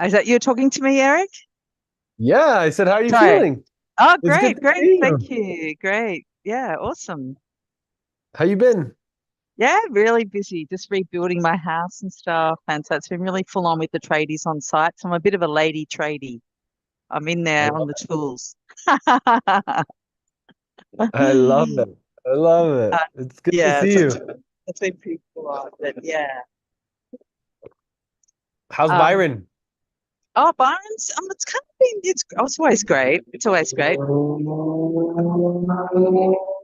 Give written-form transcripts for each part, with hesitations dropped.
Is that you talking to me, Eric? Yeah, I said, how are you Sorry. feeling? Oh, It's good great, to great. see Thank you. you. Great. Yeah, awesome. How you been? Yeah, really busy, just rebuilding my house and stuff. And so it's been really full on with the tradies on site. So I'm a bit of a lady tradie. I'm in I there on love the tools. I love it. I love it. Uh, It's good to yeah, see so you. it's been pretty full on, but yeah. How's Um, Byron? oh, Byron's, it's kind of been, it's always great. It's always great.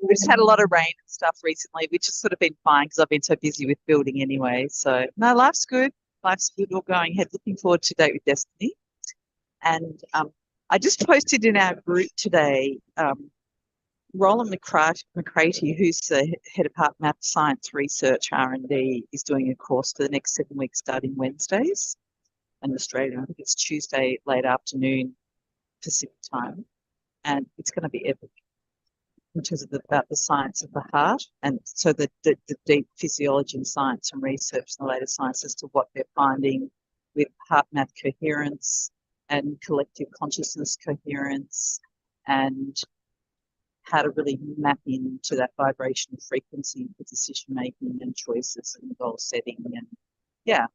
We've just had a lot of rain and stuff recently, which has sort of been fine because I've been so busy with building anyway. So no, life's good. Life's good. All going ahead. Looking forward to Date with Destiny. And I just posted in our group today. Roland McCratey, who's the head of Heart Math Science Research R&D, is doing a course for the next 7 weeks starting Wednesdays in Australia. I think it's Tuesday late afternoon Pacific time, and it's going to be epic in terms of about the science of the heart, and so the deep physiology and science and research and the latest science as to what they're finding with heart math coherence and collective consciousness coherence, and how to really map into that vibrational frequency for decision making and choices and goal setting. And yeah,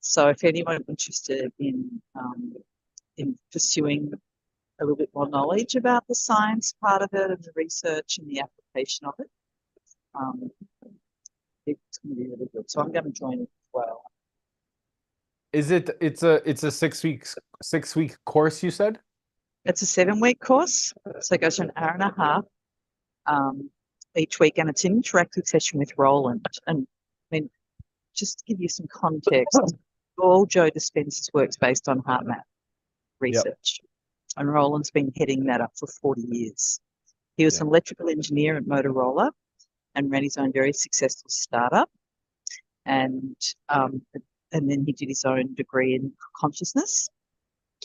so if anyone interested in pursuing a little bit more knowledge about the science part of it and the research and the application of it, um, it's going to be really good. So I'm going to join it as well. It's a 6 week course, you said? It's a 7 week course, so it goes for an hour and a half um, each week, and it's an interactive session with Roland. And I mean, just to give you some context, all Joe Dispenza's works based on heart math Yep. research, and Roland's been heading that up for 40 years. He was Yeah. an electrical engineer at Motorola and ran his own very successful startup. And um, and then he did his own degree in consciousness.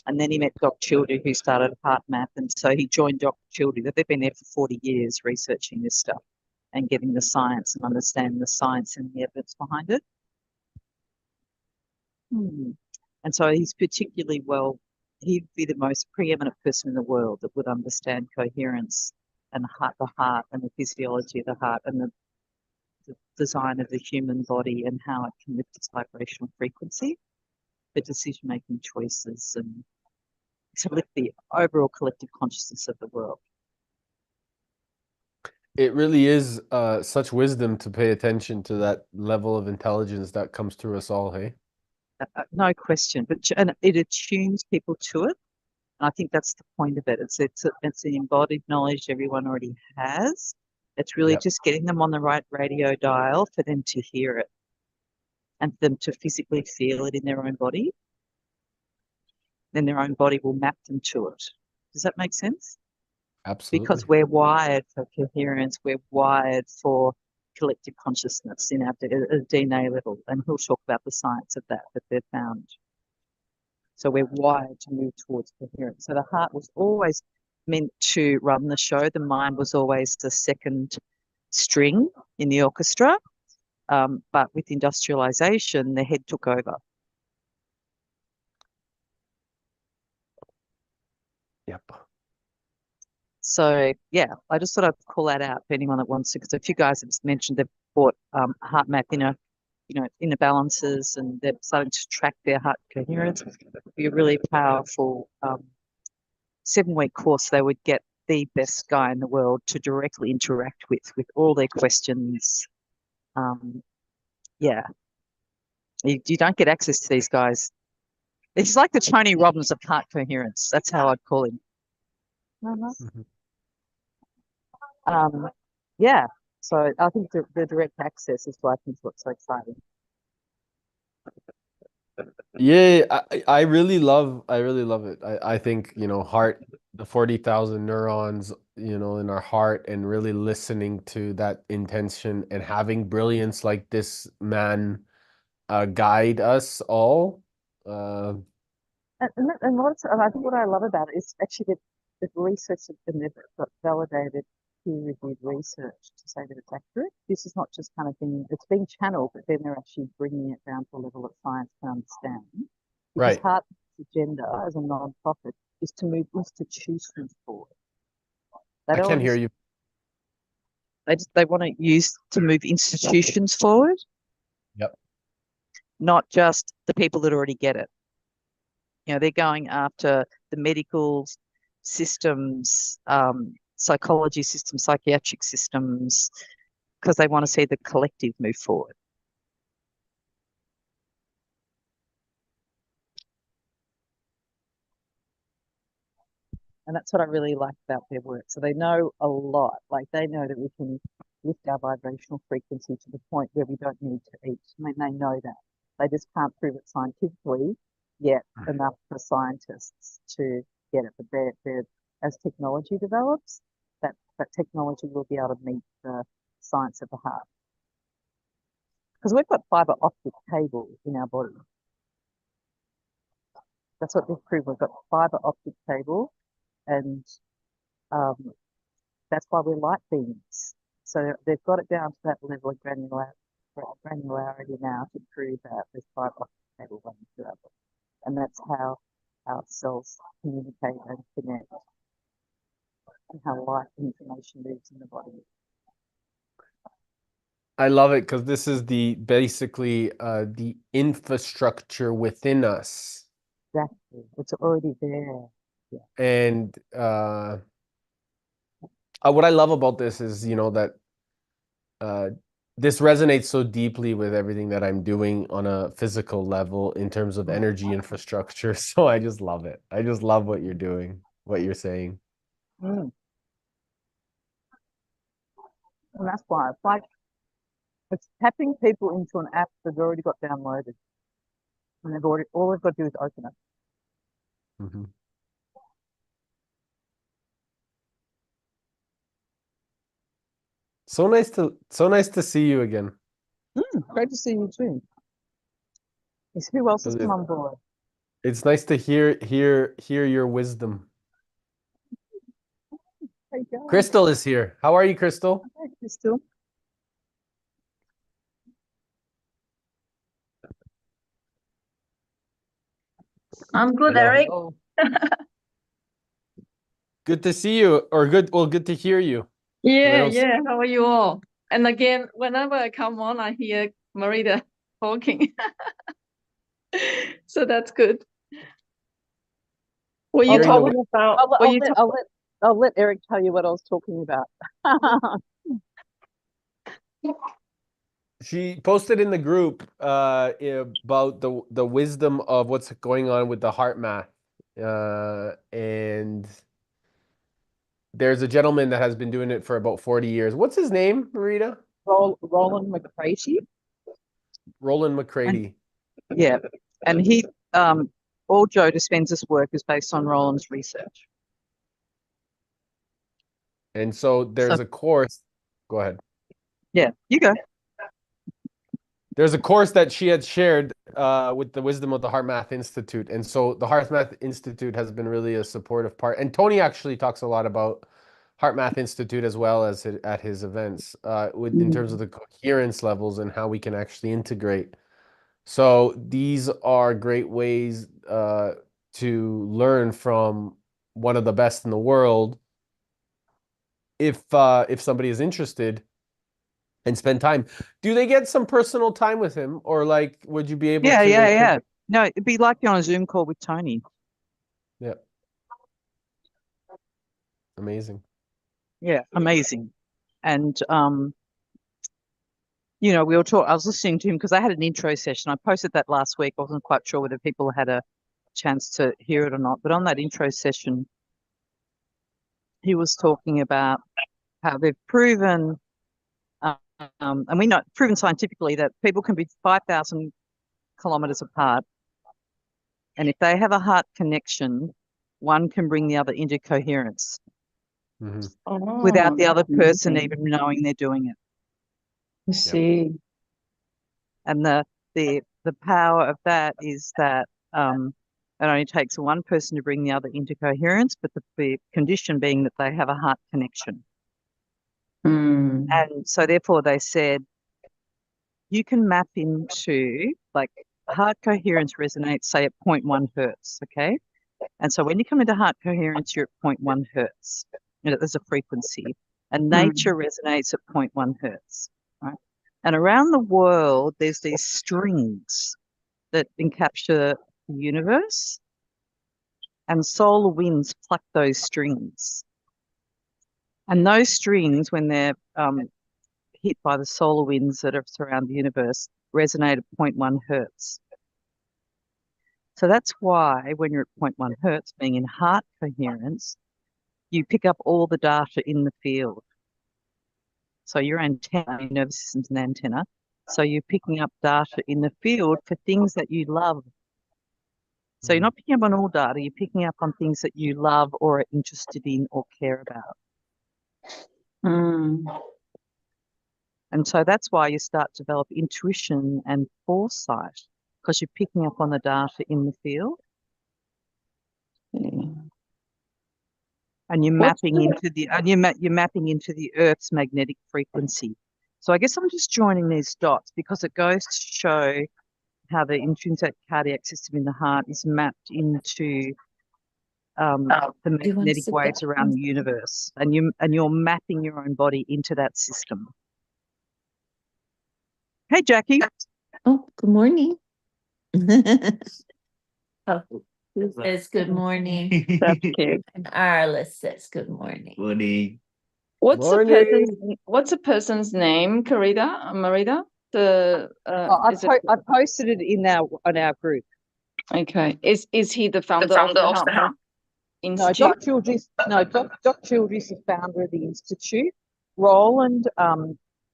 And then he met Doc Childers, who started Heart Math. And so he joined Doc Childers. They've been there for 40 years researching this stuff and getting the science and understanding the science and the evidence behind it. Hmm. And so he's particularly well, he'd be the most preeminent person in the world that would understand coherence and the heart and the physiology of the heart and the design of the human body and how it can lift its vibrational frequency for decision making choices and to lift the overall collective consciousness of the world. It really is such wisdom to pay attention to that level of intelligence that comes through us all, hey? No question, but and it attunes people to it. And I think that's the point of it. It's the embodied knowledge everyone already has. It's really Yep. just getting them on the right radio dial for them to hear it and for them to physically feel it in their own body. Then their own body will map them to it. Does that make sense? Because Absolutely. we're wired for coherence, we're wired for collective consciousness in our DNA level. And he'll talk about the science of that they've found. So we're wired to move towards coherence. So the heart was always meant to run the show. The mind was always the second string in the orchestra. But with industrialization, the head took over. Yep. So yeah, I just thought I'd call that out for anyone that wants to, because a few guys have mentioned they've bought heart math inner balances, and they're starting to track their heart coherence. It'd be a really powerful 7 week course. They would get the best guy in the world to directly interact with all their questions. Um, yeah, you don't get access to these guys. It's like the Tony Robbins of heart coherence. That's how I'd call him. Mhm. Mhm. Um, yeah, so I think the direct access is what I think what's so exciting. Yeah, I really love it. I think, heart, the 40,000 neurons, in our heart, and really listening to that intention and having brilliance like this man guide us all. Uh, And I think what I love about it is actually that the research and they've got validated peer-reviewed research to say that it's accurate. This is not just kind of thing, it's being channeled, but then they're actually bringing it down to a level that science can understand. because Right. Heart's agenda as a non-profit is to move institutions forward. They I don't can't want hear to, you. they want to use to move institutions forward, Yep. not just the people that already get it. They're going after the medical systems, psychology systems, psychiatric systems, because they want to see the collective move forward. And that's what I really like about their work. So they know a lot. Like they know that we can lift our vibrational frequency to the point where we don't need to eat. I mean, they know that. They just can't prove it scientifically yet enough for scientists to get it. But they're as technology develops, that technology will be able to meet the science of the heart. Because we've got fiber optic cable in our body. That's what they've proved. We've got fiber optic cable, and that's why we're light beings. So they've got it down to that level of granularity now to prove that there's fiber optic cable running through our body. And that's how our cells communicate and connect, and how light information moves in the body. I love it because this is basically the infrastructure within us. Exactly. It's already there. Yeah. And what I love about this is, that this resonates so deeply with everything that I'm doing on a physical level in terms of energy infrastructure. So I just love it. I just love what you're doing, what you're saying. And that's why it's like it's tapping people into an app that's already got downloaded. And all they've got to do is open it. Mm-hmm. So nice to see you again. Great to see you too. Who else has come on board? It's nice to hear your wisdom. Hey, go. Crystal is here. How are you, Crystal? Hey, Crystal. I'm good, Hello, Eric. hello. Good to see you, or good to hear you. Yeah. How are you all? And again, whenever I come on, I hear Marita talking. So that's good. Were you talking about? I'll let Eric tell you what I was talking about. She posted in the group about the wisdom of what's going on with the heart math, and there's a gentleman that has been doing it for about 40 years. What's his name, Marita? Roland McCraty. Roland McCraty. Yeah, and he all Joe Dispenza's work is based on Roland's research. And so there's a course. Go ahead. Yeah, you go. There's a course that she had shared with the Wisdom of the Heart Math Institute. And so the Heart Math Institute has been really a supportive part. And Tony actually talks a lot about Heart Math Institute as well as at his events in terms of the coherence levels and how we can actually integrate. So these are great ways to learn from one of the best in the world if somebody is interested and spend time. Do they get some personal time with him, or like would you be able to? Yeah. No, it'd be like you're on a Zoom call with Tony. Yeah. Amazing. Yeah, amazing. And we were talking. I was listening to him because I had an intro session. I posted that last week. I wasn't quite sure whether people had a chance to hear it or not. But on that intro session, he was talking about how they've proven, and we know proven scientifically that people can be 5,000 kilometers apart, and if they have a heart connection, one can bring the other into coherence without the other person even knowing they're doing it. I see. And the power of that is that it only takes one person to bring the other into coherence, but the condition being that they have a heart connection. And so therefore they said, you can map into, like, heart coherence resonates, say, at 0.1 hertz, okay? And so when you come into heart coherence, you're at 0.1 hertz. You know, there's a frequency. And nature resonates at 0.1 hertz, right? And around the world, there's these strings that encapture the universe, and solar winds pluck those strings. And those strings, when they're hit by the solar winds that are surround the universe, resonate at 0.1 hertz. So that's why when you're at 0.1 hertz, being in heart coherence, you pick up all the data in the field. So your antenna, your nervous system's an antenna. So you're picking up data in the field for things that you love. So you're not picking up on all data, you're picking up on things that you love or are interested in or care about. And so that's why you start to develop intuition and foresight, because you're picking up on the data in the field. And you're mapping into the you're mapping into the Earth's magnetic frequency. So I guess I'm just joining these dots because it goes to show how the intrinsic cardiac system in the heart is mapped into the magnetic waves around the universe, and you're mapping your own body into that system. Hey, Jackie. Oh, good morning. Oh, who says good morning? That's cute. And Arla says good morning. Morning. What's Morning. a person's name, Marita? I posted it on our group. Okay. Is he the founder, The founder of of the the Heart No, Institute? Doc Childress, the founder of the institute. Roland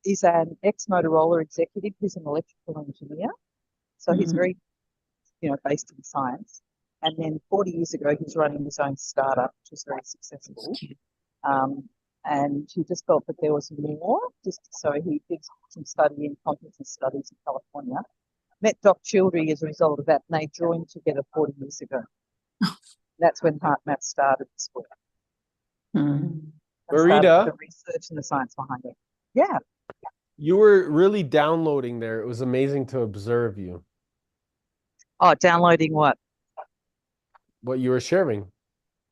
is an ex-Motorola executive who's an electrical engineer. So he's very, based in science. And then 40 years ago, he was running his own startup, which was very successful. And he just felt that there was more. So he did some study in consciousness studies in California. Met Doc Childress as a result of that, and they joined together 40 years ago. That's when HeartMath started this work. Marita, the research and the science behind it. Yeah. you were really downloading there. It was amazing to observe you. Oh, downloading what? What you were sharing.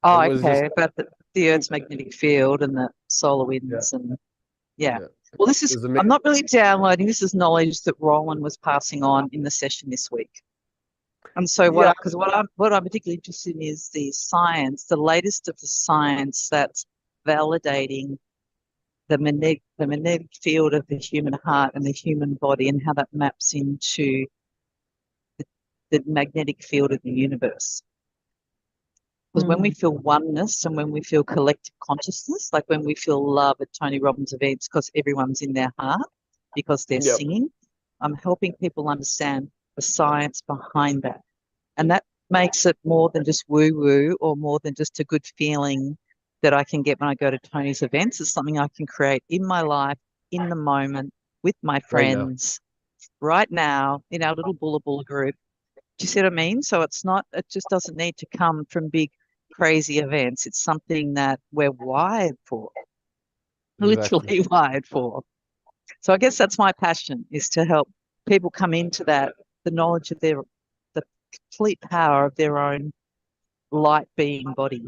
Oh, It was okay. just- About the Earth's magnetic field and the solar winds and yeah. Well, this is, It was I'm not really downloading. This is knowledge that Roland was passing on in the session this week. And so what I'm particularly interested in is the science, the latest of the science that's validating the magnetic field of the human heart and the human body and how that maps into the magnetic field of the universe. Because when we feel oneness and when we feel collective consciousness, like when we feel love at Tony Robbins events because everyone's in their heart, because they're singing, I'm helping people understand the science behind that. And that makes it more than just woo-woo or more than just a good feeling that I can get when I go to Tony's events. It's something I can create in my life, in the moment, with my friends, right now in our little Bulla Bulla group. Do you see what I mean? So it just doesn't need to come from big, crazy events. It's something that we're wired for, literally wired for. So I guess that's my passion, is to help people come into that, the knowledge of the complete power of their own light being body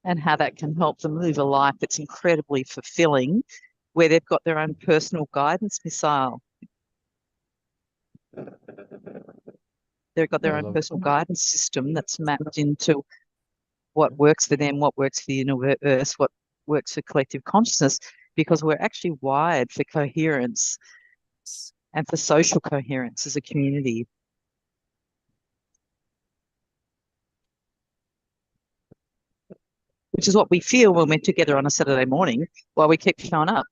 and how that can help them live a life that's incredibly fulfilling, where they've got their own personal guidance missile. They've got their own personal guidance system that's mapped into what works for them, what works for the universe, what works for collective consciousness, because we're actually wired for coherence and for social coherence as a community. Which is what we feel when we're together on a Saturday morning while we keep showing up.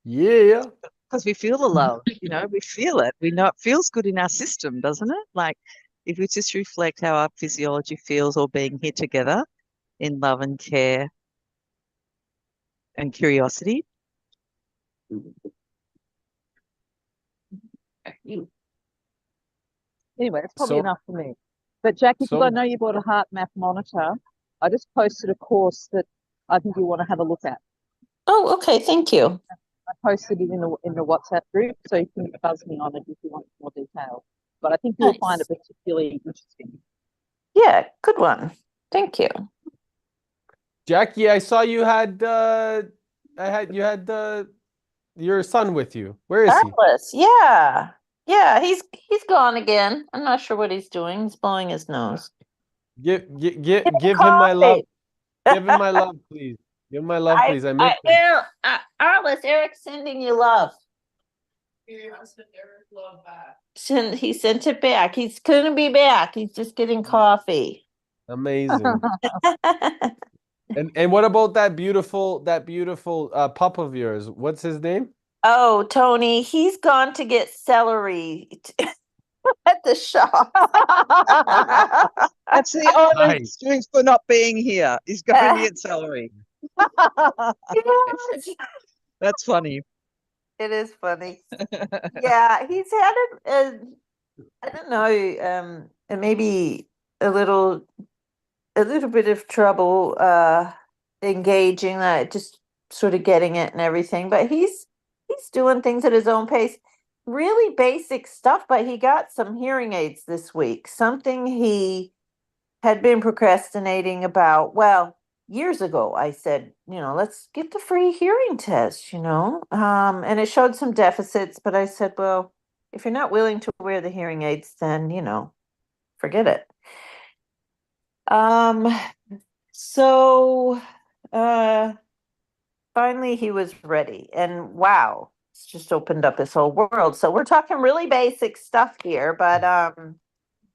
Yeah. Because we feel the love, we feel it. We know it feels good in our system, doesn't it? Like if we just reflect how our physiology feels all being here together in love and care and curiosity. Anyway, that's probably enough for me. But Jackie, because I know you bought a HeartMath monitor, I just posted a course that I think you want to have a look at. Oh, okay. Thank you. I posted it in the WhatsApp group, so you can buzz me on it if you want more detail. But I think you'll find it Nice. particularly interesting. Yeah, good one. Thank you. Jackie, I saw you had your son with you. Where is he? Atlas, yeah. Yeah, he's gone again. I'm not sure what he's doing. He's blowing his nose. Give Getting give him my love. coffee. Give him my love, please. Give him my love, please. I miss him. Well, Atlas, Eric's sending you love. He sent it back. He's gonna be back. He's just getting coffee. Amazing. And what about that beautiful pup of yours? What's his name? Oh, Tony, he's gone to get celery at the shop. That's the only Nice. excuse for not being here, is going to get celery. Yes, That's funny. it is funny. Yeah, he's had I don't know, maybe a little bit of trouble engaging that, just sort of getting it and everything, but he's doing things at his own pace. Really basic stuff, but he got some hearing aids this week, something he had been procrastinating about. Well, years ago I said, let's get the free hearing test, and it showed some deficits, but I said, well, if you're not willing to wear the hearing aids, then forget it. So finally he was ready, and wow, it's just opened up his whole world. So we're talking really basic stuff here, but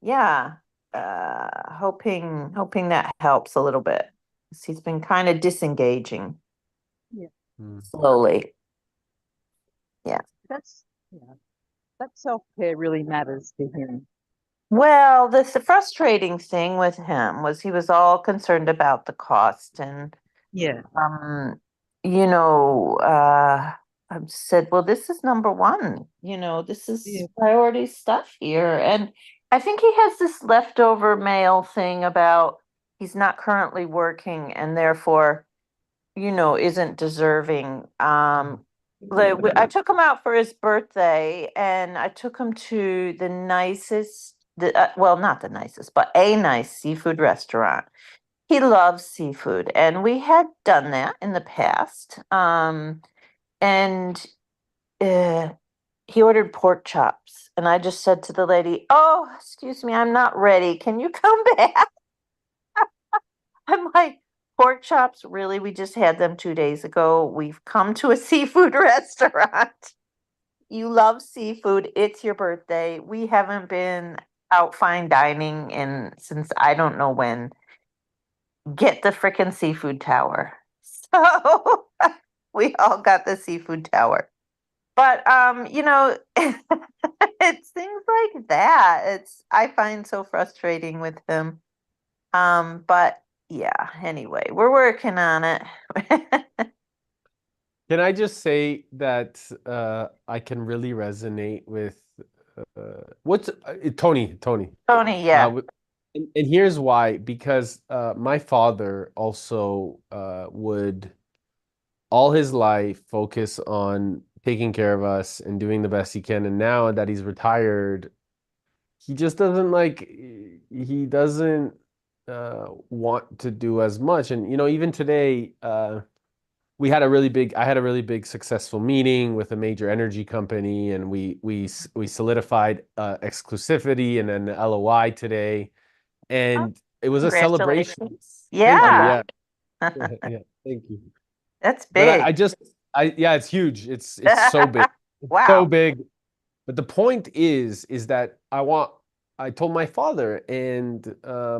yeah, hoping that helps a little bit. He's been kind of disengaging slowly. Yeah. That's that self-care really matters to him. Well, the frustrating thing with him was he was all concerned about the cost, and Yeah. I said, well, this is number one, this is priority stuff here. And I think he has this leftover mail thing about he's not currently working and therefore, isn't deserving. I took him out for his birthday, and I took him to the nicest, well, not the nicest, but a nice seafood restaurant. He loves seafood, and we had done that in the past. And he ordered pork chops, and I just said to the lady, "Oh, excuse me, I'm not ready. Can you come back?" I'm like, "Pork chops? Really? We just had them 2 days ago. We've come to a seafood restaurant. You love seafood. It's your birthday. We haven't been out fine dining since I don't know when. Get the frickin' seafood tower." So we all got the seafood tower. But it's things like that. I find so frustrating with him. But yeah, anyway, we're working on it. Can I just say that I can really resonate with what's Tony? Tony, yeah. And here's why, because my father also would all his life focus on taking care of us and doing the best he can. And now that he's retired, he just doesn't want to do as much. And even today, I had a really big successful meeting with a major energy company, and we solidified exclusivity and an LOI today. And it was a celebration. Congratulations. Yeah. Yeah. Yeah, thank you. That's But big. yeah, it's huge. It's so big. Wow. So big. But the point is that I told my father, and I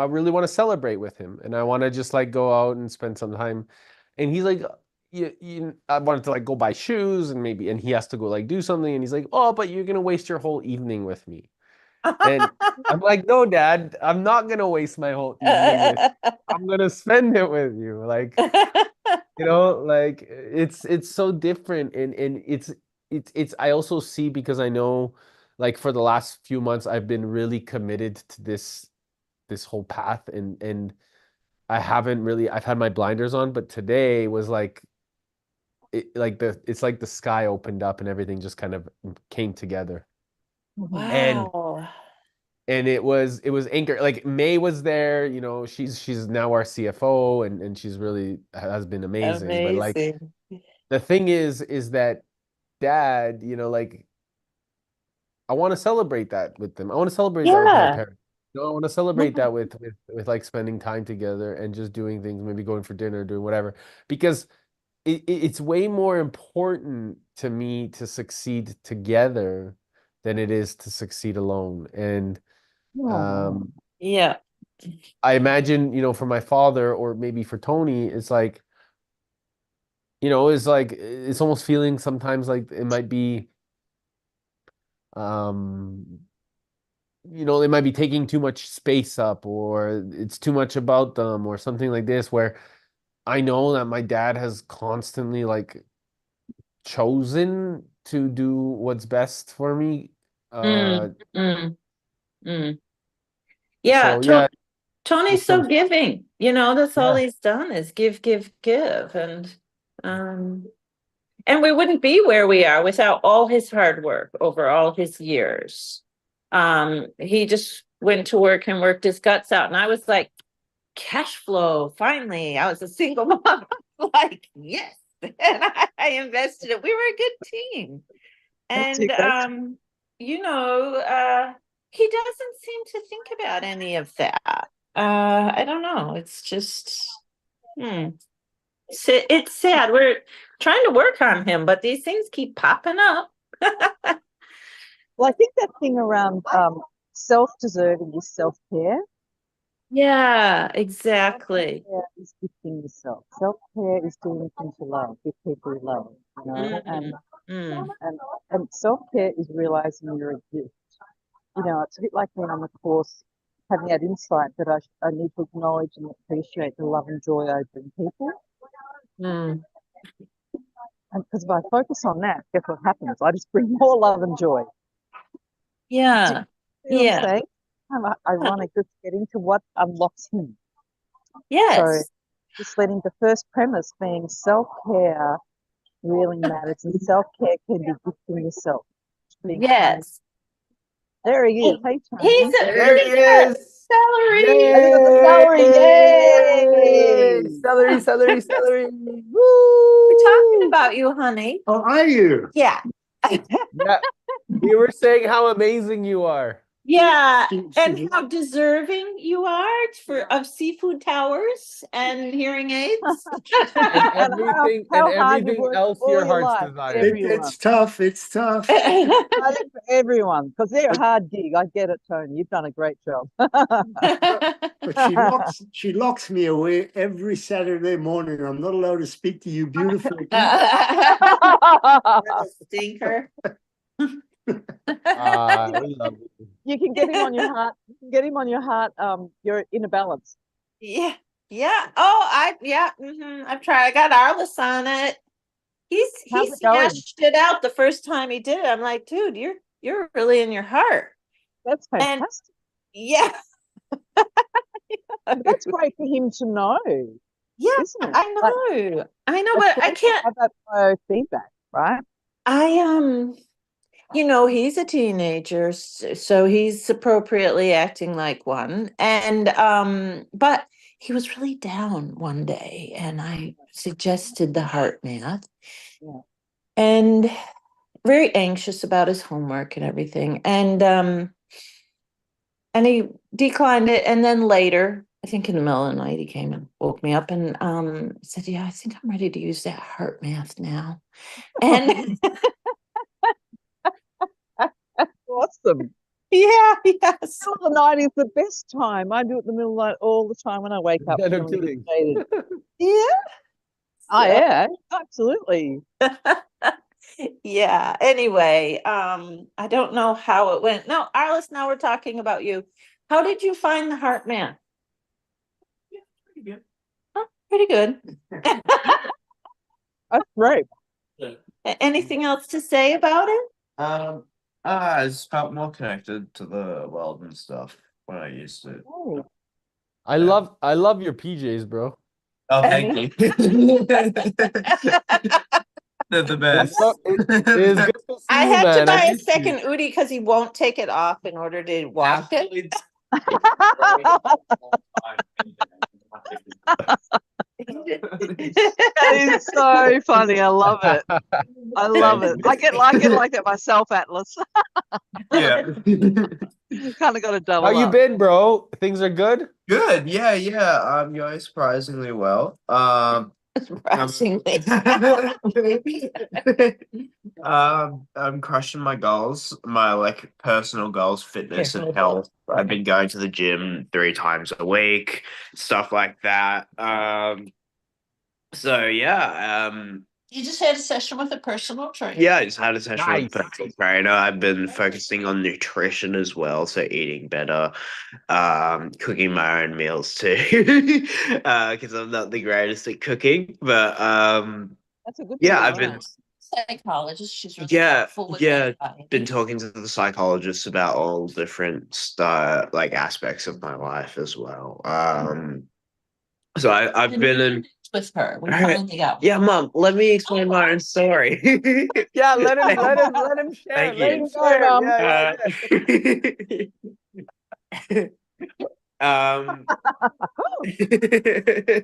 really want to celebrate with him, and I want to just go out and spend some time. And he's like, I wanted to go buy shoes, and he has to go do something, and he's like, oh, but you're gonna waste your whole evening with me. And I'm like, no, Dad, I'm not gonna waste my whole evening with you. I'm gonna spend it with you. It's so different, and it's I also see, because I know for the last few months I've been really committed to this whole path, and I've had my blinders on, but today was it's like the sky opened up and everything just kind of came together. And Wow. it was anchored, like May was there, you know, she's now our CFO, and she's really has been amazing. But like Amazing. the thing is that Dad, you know, like I want to celebrate that with them. I want to celebrate that with my Yeah. parents. You know, I want to celebrate that with like spending time together and just doing things, maybe going for dinner, doing whatever, because it's way more important to me to succeed together than it is to succeed alone. And Yeah. I imagine, you know, for my father or maybe for Tony, it's like, you know, it's almost feeling sometimes like it might be, you know, they might be taking too much space up, or it's too much about them, or something like this, where I know that my dad has constantly like chosen to do what's best for me. Mm, mm, mm. Yeah, So yeah, Tony's just so some, giving. You know, that's all yeah, he's done is give, give, give. And we wouldn't be where we are without all his hard work over all his years. He just went to work and worked his guts out. And I was like, cash flow, finally. I was a single mom. Like, yes. And I invested it. We were a good team. That's And it, that's you know, he doesn't seem to think about any of that. I don't know. It's just it's sad. We're trying to work on him, but these things keep popping up. well, I think that thing around self-deserving is self-care. Yeah, exactly. Self-care is gifting yourself. Self-care is doing things you love, with people you love, you know, Mm. and self-care is realizing you're a gift. You know, it's a bit like when on the course, having that insight that I need to acknowledge and appreciate the love and joy I bring people. Mm. And because if I focus on that, guess what happens? I just bring more love and joy. Yeah. See what I'm Yeah. saying? Kind of ironic, just getting to what unlocks him. So Yes. just letting the first premise being self-care really matters, and self-care can be gifting yourself. Being kind. Yes. There he is. Hey, Tony. He's a there he is. celery. I got the celery. Yay! Celery, celery, celery. We're talking Woo! about you, honey. Oh, are you? Yeah. Yeah, we were saying how amazing you are. Yeah, She- and she- how deserving you are of seafood towers and hearing aids. And And everything how hard you've worked else all your your heart's life. desire. Everyone. It's tough. It's tough. I think for everyone, because they're a hard gig. I get it, Tony. You've done a great job. But she locks me away every Saturday morning. I'm not allowed to speak to you beautifully. Stinker. We love you. You can get him on your heart. You can get him on your heart. You're in a balance. Yeah. Yeah. Oh, I've tried. I got Arliss on it. He How's it going? smashed it out the first time he did it. I'm like, dude, you're really in your heart. That's And fantastic. yeah. That's great for him to know, Yeah, isn't it? I know. I know, but I It's great to can't. have that biofeedback, right? You know, he's a teenager, so he's appropriately acting like one. And but he was really down one day, and I suggested the heart math. Yeah. And very anxious about his homework and everything. And he declined it. And then later, I think in the middle of the night, he came and woke me up and said, "Yeah, I think I'm ready to use that heart math now." And Awesome. yeah, yes. Middle of the night is the best time. I do it in the middle of the night all the time when I wake up. Yeah, no feeling kidding. irritated. Yeah. Oh, yeah, absolutely. Yeah. Anyway, I don't know how it went. No, Arliss, now we're talking about you. How did you find the heart math? Pretty good. Oh, pretty good. That's great. Anything else to say about it? I just felt more connected to the world and stuff when I used it. Oh, I love your PJs, bro. Oh, thank you. They're the best. So it is good to see I you, had to man. I buy a miss you. second Udi because he won't take it off in order to wash it. That is so funny. I love it. I love it. I get like that myself, Atlas. Yeah. Kind of got to double How you up. been, bro? Things are good? Good. Yeah. I'm going surprisingly well. Surprisingly. I'm crushing my goals, my like personal goals, fitness and health. I've been going to the gym 3 times a week, stuff like that. So yeah, You just had a session with a personal trainer. yeah, I just had a session with a Nice. personal trainer. I've been focusing on nutrition as well, so eating better, cooking my own meals too, because I'm not the greatest at cooking, but That's a good yeah, thing. I've been Psychologist. She's really yeah, helpful with yeah, that. been talking to the psychologist about all different like aspects of my life as well. So I've been in. With her. We Alright. finally got one. Yeah, Mom, let me explain my own story. Yeah, let him share. Thank Let you. him Sorry, share. Mom. Um,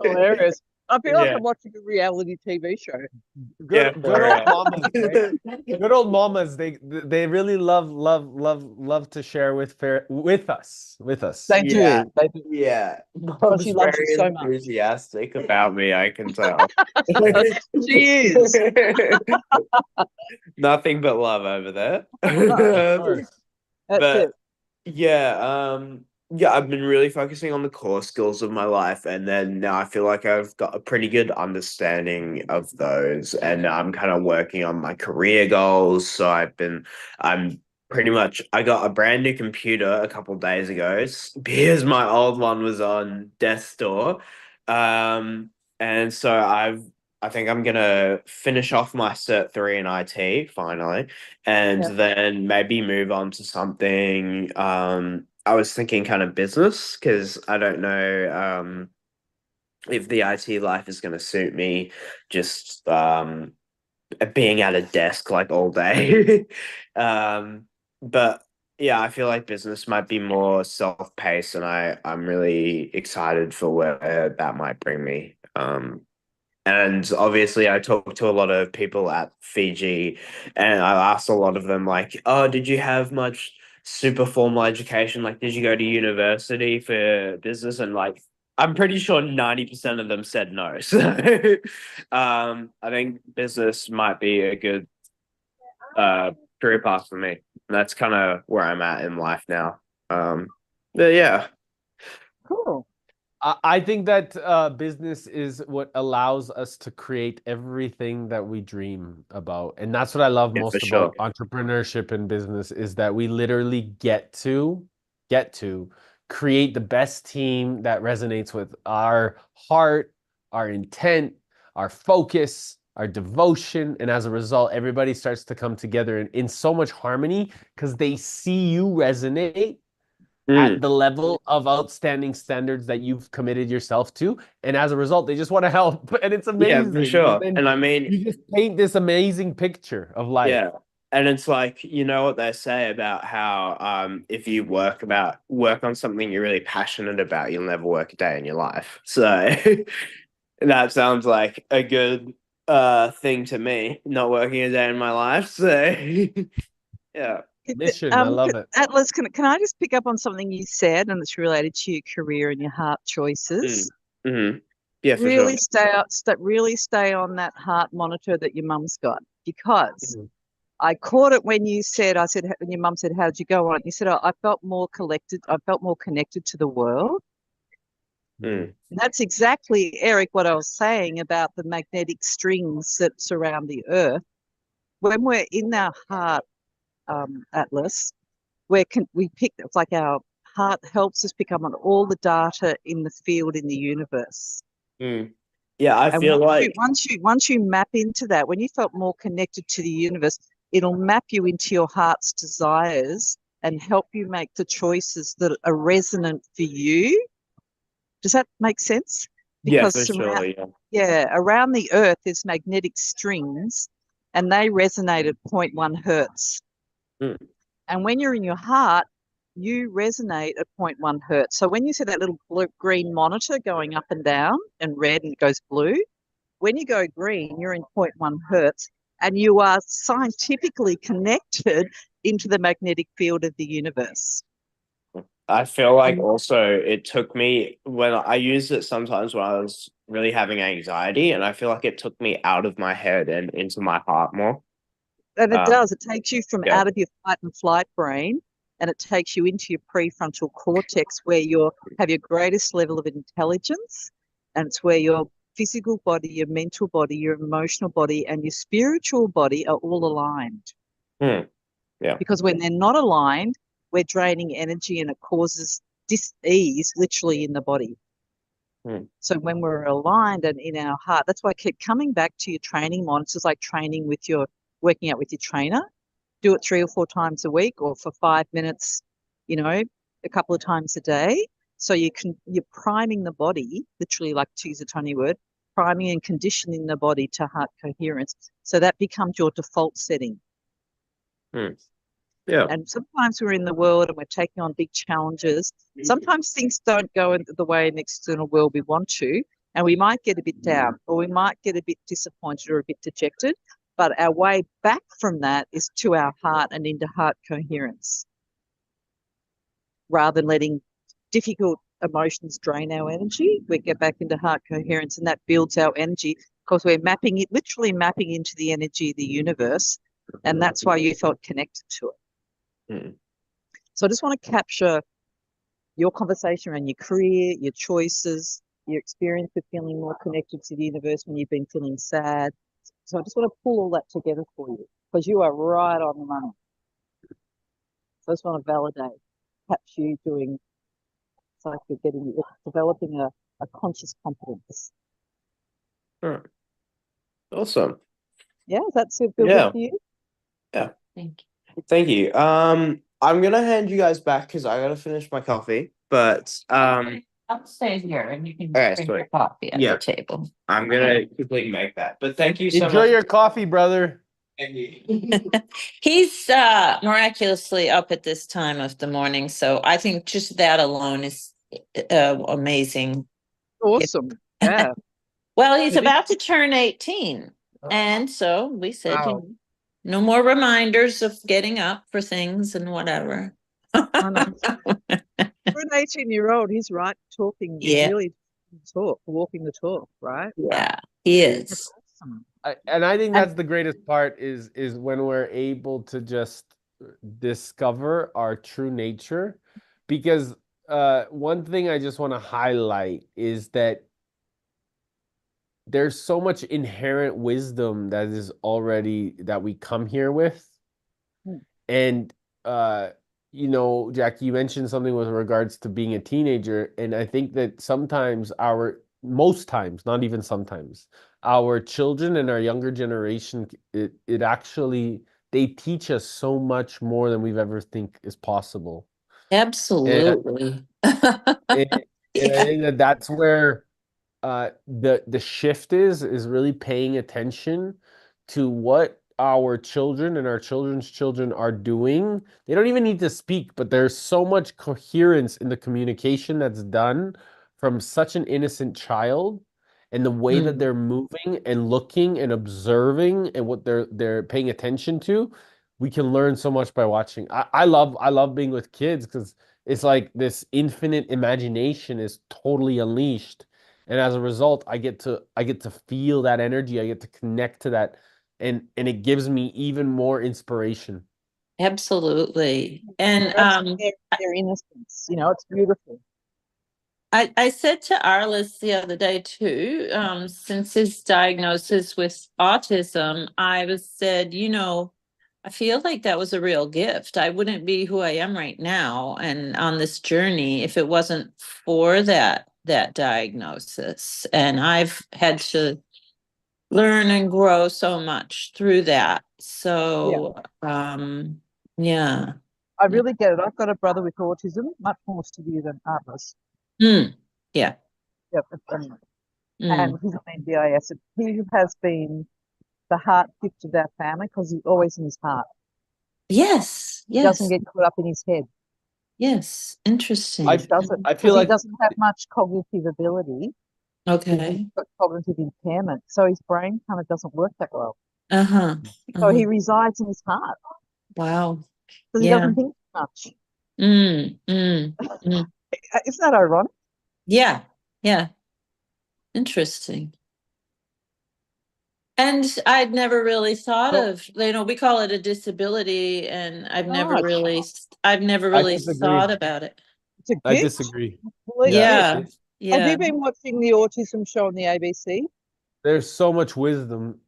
Hilarious. I feel like Yeah. I'm watching a reality TV show. Yeah, Good old mamas, right? Good old mamas. They really love to share with us. They Yeah. do. They do. Yeah, Because Mom's she loves very you so much. enthusiastic about me, I can tell. She is. Nothing but love over there. Of course. That's But it. yeah, I've been really focusing on the core skills of my life, and then now I feel like I've got a pretty good understanding of those, and I'm kind of working on my career goals. So I'm pretty much, I got a brand new computer a couple days ago because my old one was on death's door. And so I think I'm gonna finish off my Cert 3 in IT finally, and Yeah. then maybe move on to something. I was thinking kind of business because I don't know if the IT life is going to suit me. Just being at a desk like all day. But yeah, I feel like business might be more self-paced, and I'm really excited for where that might bring me. And obviously, I talked to a lot of people at Fiji, and I asked a lot of them, like, "Oh, did you have much super formal education? Like, did you go to university for business?" And like, I'm pretty sure 90% of them said no. So, I think business might be a good career path for me. And that's kind of where I'm at in life now. But yeah. Cool. I think that business is what allows us to create everything that we dream about. And that's what I love Yeah, most for sure. about entrepreneurship and business is that we literally get to create the best team that resonates with our heart, our intent, our focus, our devotion. And as a result, everybody starts to come together in so much harmony because they see you resonate at the level of outstanding standards that you've committed yourself to. And as a result, they just want to help. And it's Yeah, amazing. for sure. And then And I mean, you just paint this amazing picture of life. yeah. And it's like, you know what they say about how if you work on something you're really passionate about, you'll never work a day in your life. So that sounds like a good thing to me, not working a day in my life. So yeah. Mission, I love it. Atlas, can I just pick up on something you said, and it's related to your career and your heart choices? Mm-hmm. Yeah, for Really sure. really stay on that heart monitor that your mum's got, because Mhm. I caught it when you said, when your mum said, "How did you go on?" You said, I felt more collected. I felt more connected to the world. Mm. And that's exactly, Eric, what I was saying about the magnetic strings that surround the earth. When we're in our heart, Atlas, it's like our heart helps us pick up on all the data in the field in the universe. Mm. Yeah, I And feel like once you map into that, when you felt more connected to the universe, it'll map you into your heart's desires and help you make the choices that are resonant for you. Does that make sense? yeah, Because for sure. Yeah. around the earth there's magnetic strings and they resonate at 0.1 hertz. Mm. And when you're in your heart, you resonate at 0.1 hertz. So when you see that little green monitor going up and down and red and it goes blue, when you go green, you're in 0.1 hertz, and you are scientifically connected into the magnetic field of the universe. I feel like also it took me, when I used it sometimes when I was really having anxiety, and I feel like it took me out of my head and into my heart more. And it does. It takes you from yeah. out of your fight and flight brain, and it takes you into your prefrontal cortex, where you have your greatest level of intelligence, and it's where your physical body, your mental body, your emotional body, and your spiritual body are all aligned. Yeah. Because when they're not aligned, we're draining energy, and it causes dis-ease literally in the body. So when we're aligned and in our heart, that's why I keep coming back to your training monitors, like training with your, working out with your trainer. Do it 3 or 4 times a week, or for 5 minutes, you know, a couple of times a day. So you're priming the body, literally, like, to use a Tony word, priming and conditioning the body to heart coherence. So that becomes your default setting. Yeah. And sometimes we're in the world and we're taking on big challenges. Sometimes things don't go in the way in the external world we want to, and we might get a bit down, or we might get a bit disappointed or a bit dejected. But our way back from that is to our heart and into heart coherence, rather than letting difficult emotions drain our energy. We get back into heart coherence, and that builds our energy, because we're mapping it, literally mapping into the energy of the universe. And that's why you felt connected to it. So I just want to capture your conversation around your career, your choices, your experience of feeling more connected to the universe when you've been feeling sad. So I just want to pull all that together for you, because you are right on the money. So I just want to validate, perhaps you doing, it's like you're developing a conscious competence. Awesome. Yeah, does that feel good for you? Yeah. Thank you. Thank you. I'm gonna hand you guys back because I gotta finish my coffee. But I'll stay here and you can Okay, drink sweet. your coffee at Yeah. the table. I'm gonna quickly make that. But thank you so Enjoy much. your coffee, brother. Thank you. He's miraculously up at this time of the morning, so I think just that alone is amazing. Awesome. Yeah. Well, he's It is. about to turn 18, and so we said, Wow. no more reminders of getting up for things and whatever. I know. For an 18-year-old, he's right, talking, really walking the talk, right? Yeah, he That's is. awesome. And I think that's the greatest part is when we're able to just discover our true nature. Because one thing I just want to highlight is that there's so much inherent wisdom that is already that we come here with. And you know, Jackie, you mentioned something with regards to being a teenager, and I think that sometimes most times, not even sometimes, our children and our younger generation, it actually, they teach us so much more than we've ever think is possible. Absolutely. And I think that's where the shift is really paying attention to what our children and our children's children are doing. They don't even need to speak, but there's so much coherence in the communication that's done from such an innocent child, and the way that they're moving and looking and observing and what they're paying attention to. We can learn so much by watching. I love being with kids, because it's like this infinite imagination is totally unleashed. And as a result, I get to feel that energy. I get to connect to that, and it gives me even more inspiration. Absolutely. And their innocence, you know, it's beautiful. I said to Arliss the other day too, since his diagnosis with autism, I said, you know, I feel like that was a real gift. I wouldn't be who I am right now and on this journey if it wasn't for that diagnosis. And I've had to learn and grow so much through that. So yeah. I really get it. I've got a brother with autism, much more severe than others. Yeah. Yep. And he's on NDIS. He has been the heart gift of our family because he's always in his heart. Yes, He doesn't yes, get caught up in his head. yes. Interesting. I He doesn't, I because feel he like doesn't have much cognitive ability. He's Okay. got cognitive impairment, so his brain kind of doesn't work that well. Uh-huh. So he resides in his heart Wow. because he Yeah. doesn't think much. Mm, mm, mm. Isn't that ironic? Yeah, yeah. Interesting. And I'd never really thought So- of, we call it a disability, and I've never Right. really disagree. thought about it. It's a I gift. disagree. Complete Yeah, gift. it- Have yeah. you been watching the autism show on the ABC, there's so much wisdom.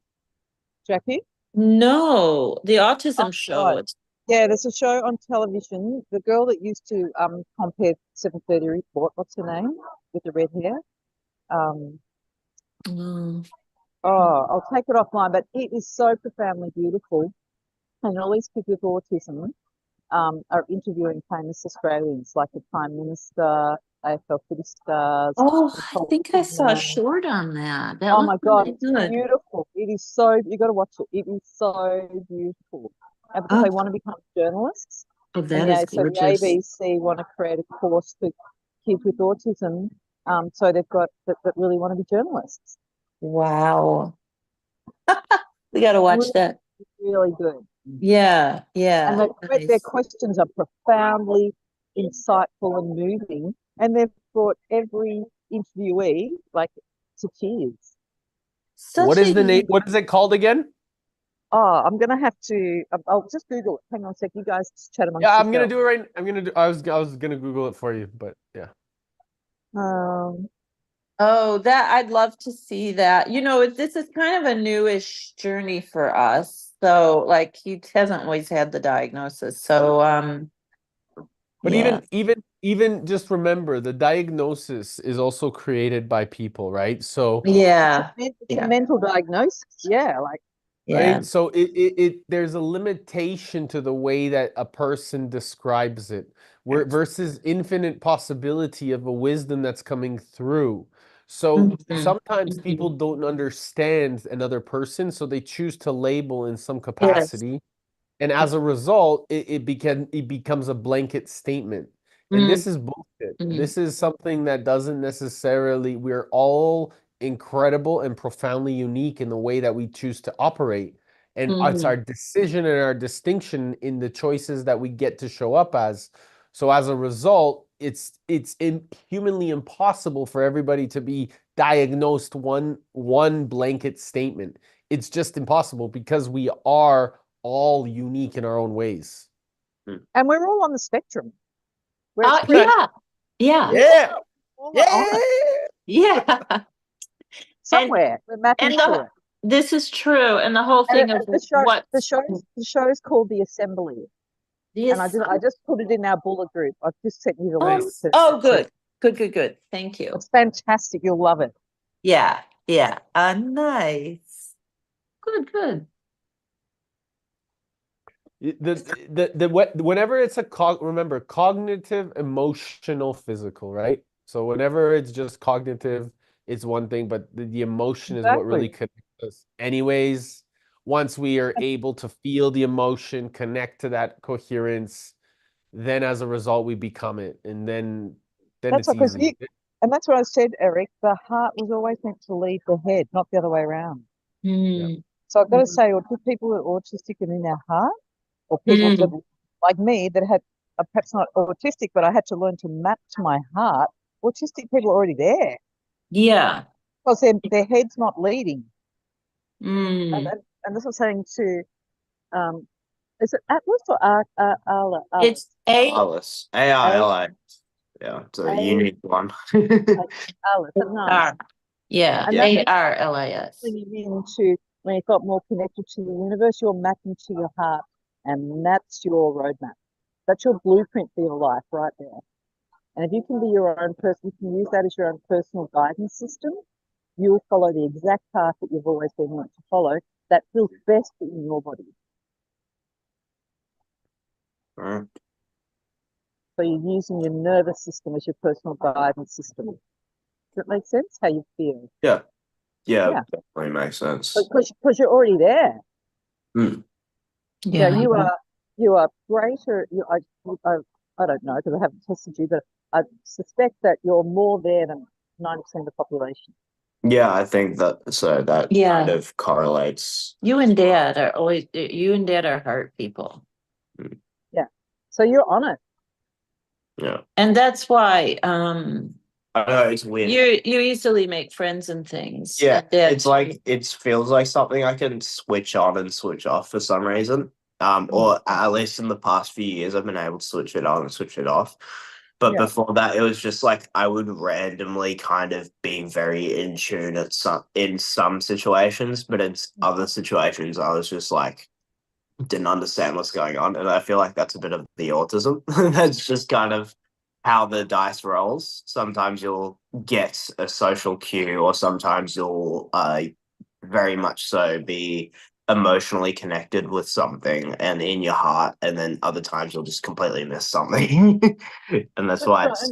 Jackie? No, the autism Oh, show. right. Yeah, there's a show on television. The girl that used to compare 7:30 Report, what's her name? With the red hair. Mm. I'll take it offline, but it is so profoundly beautiful. And all these people with autism are interviewing famous Australians, like the Prime Minister, AFL footy stars. Oh, I Nicole think I saw a Kidman. short on that. That Oh my looked God, really it's good. beautiful. It is so, you got to watch it. It is so beautiful. And because Oh. they want to become journalists. Oh, And that is so the gorgeous. ABC want to create a course for kids with autism. So they've got that really want to be journalists. Wow. We got to watch Really, that. really good. Yeah, yeah. And their Nice. questions are profoundly insightful and moving. And they've brought every interviewee like to tears. Such What is a the name? What is it called again? Oh, I'm gonna have to. I'll just Google it. Hang on a sec. You guys just chat amongst Yeah, I'm gonna yourselves. do it right. I'm gonna do. I was gonna Google it for you, but yeah. Oh, that I'd love to see that. This is kind of a newish journey for us. So, like, he hasn't always had the diagnosis. So, But yeah, even just remember the diagnosis is also created by people, right? So yeah, It's yeah, a mental diagnosis. Yeah, like yeah. right? So it there's a limitation to the way that a person describes it, where versus infinite possibility of a wisdom that's coming through. So Mhm. sometimes people don't understand another person, so they choose to label in some Yes. capacity. And as a result, it becomes a blanket statement. And Mm, this is bullshit. mm, This is something that doesn't necessarily, we're all incredible and profoundly unique in the way that we choose to operate. And it's our mhm, decision and our distinction in the choices that we get to show up as. So as a result, it's humanly impossible for everybody to be diagnosed one blanket statement. It's just impossible because we are all unique in our own ways. and we're all on the spectrum. We're yeah, yeah, Yeah. all Yeah. on it. yeah. Somewhere. We're mapping And to it. this is true. And the whole And thing of the what show is called The Assembly. And I just put it in our bullet group. I've just sent you the link. good, good. Thank you. It's fantastic. You'll love it. Yeah, yeah. Nice. Good. Whenever it's remember cognitive, emotional, physical, right? So whenever it's just cognitive, it's one thing, but the emotion is what really Exactly. connects us. Anyways, once we are able to feel the emotion, connect to that coherence, then as a result we become it, and then That's it's because easy. and that's what I said, Eric. The heart was always meant to lead the head, not the other way around. Mm, So I've got to say, or people who are autistic and in their heart, or people mm, that, like me, that had perhaps not autistic, but I had to learn to map to my heart. Autistic people are already there yeah. because their head's not leading. Mm. And this was saying to, is it Atlas or Arla? It's Alice. AILA. Yeah, it's a unique one. Atlas. Nice. Yeah, And that's ARLIS. when you've got more connected to the universe, you're mapping to your heart, and that's your roadmap. That's your blueprint for your life right there. And if you can be your own person, you can use that as your own personal guidance system. You'll follow the exact path that you've always been meant to follow that feels best in your body. Mm. So you're using your nervous system as your personal guidance system. Does that make sense? How you feel? Yeah. Yeah, definitely makes sense. Because you're already there. Mm. Yeah, you are greater. I don't know because I haven't tested you, but I suspect that you're more there than 90% of the population. Yeah, I think that kind of correlates. You and Dad are heart people. Yeah, so you're on it. Yeah, And that's why I know it's weird. you easily make friends and things. Yeah, And Dad it's like it feels like something I can switch on and switch off for some reason. Or at least in the past few years, I've been able to switch it on and switch it off. But before that, it was just like I would randomly kind of be very in tune in some situations, but in other situations, I was just like didn't understand what's going on, and I feel like that's a bit of the autism. That's just kind of how the dice rolls. Sometimes you'll get a social cue, or sometimes you'll very much so be emotionally connected with something and in your heart, and then other times you'll just completely miss something. And that's why it's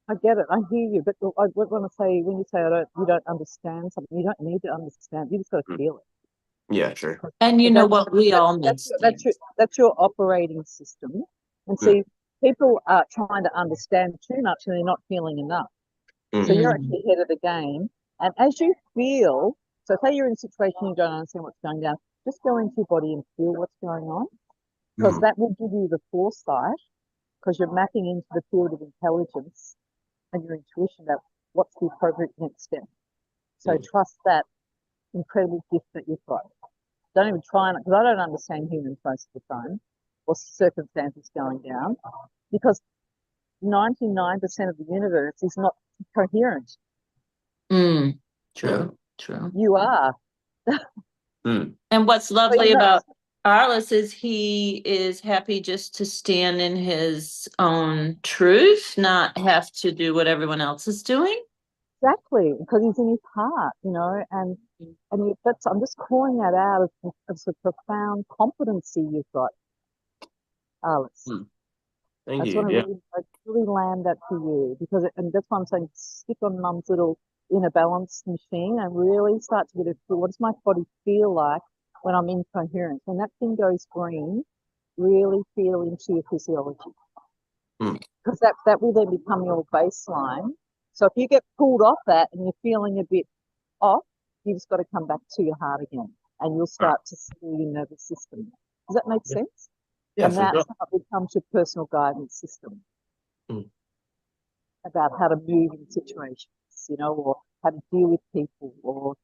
I get it. I hear you, but I would want to say when you say you don't understand something, you don't need to understand. You just got to feel it. Yeah, true. And you know what? We all miss that's your operating system. And see, people are trying to understand too much and they're not feeling enough. So you're actually ahead of the game. And as you feel, so say you're in a situation you don't understand what's going down, just go into your body and feel what's going on, because that will give you the foresight, because you're mapping into the field of intelligence and your intuition about what's the appropriate next step. So trust that incredible gift that you've got. Don't even try it, because I don't understand humans most of the time, or circumstances going down, because 99% of the universe is not coherent. True. You are. And what's lovely about Arliss is he is happy just to stand in his own truth, not have to do what everyone else is doing. Exactly, because he's in his heart, and I'm just calling that out as a profound competency you've got, Arliss. Thank I just you. want to really land that for you, and that's why I'm saying stick on Mum's little inner balance machine and really start to get a feel. What does my body feel like when I'm in coherence? When that thing goes green, really feel into your physiology, because that will then become your baseline. So if you get pulled off that and you're feeling a bit off, you've just got to come back to your heart again, and you'll start to see your nervous system. Does that make sense? Yeah, and that's how it becomes your personal guidance system about how to move in situations, or how to deal with people, or,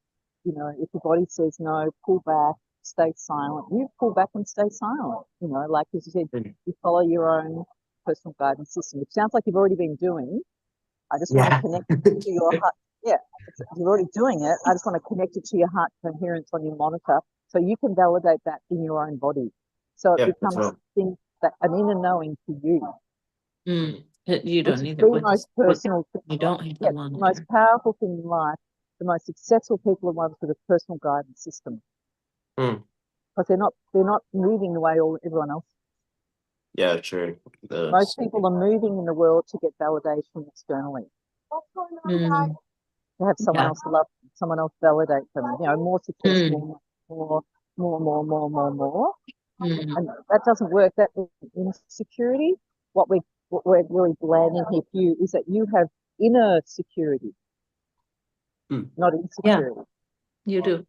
if your body says no, pull back, stay silent. You pull back and stay silent, like as you said, you follow your own personal guidance system. It sounds like you've already been doing. I just want to connect to your heart. Yeah, you're already doing it. I just want to connect it to your heart coherence on your monitor so you can validate that in your own body. So it becomes something an inner knowing for you. You don't need the most personal thing. You don't need the most powerful thing in life. The most successful people are ones with a personal guidance system. Because they're not moving the way everyone else. Yeah, true. Most people are moving in the world to get validation externally. To have someone else love them, someone else validate them, more successful, more. And that doesn't work. That insecurity, what we're really landing here for you is that you have inner security, not insecurity. Yeah, you do.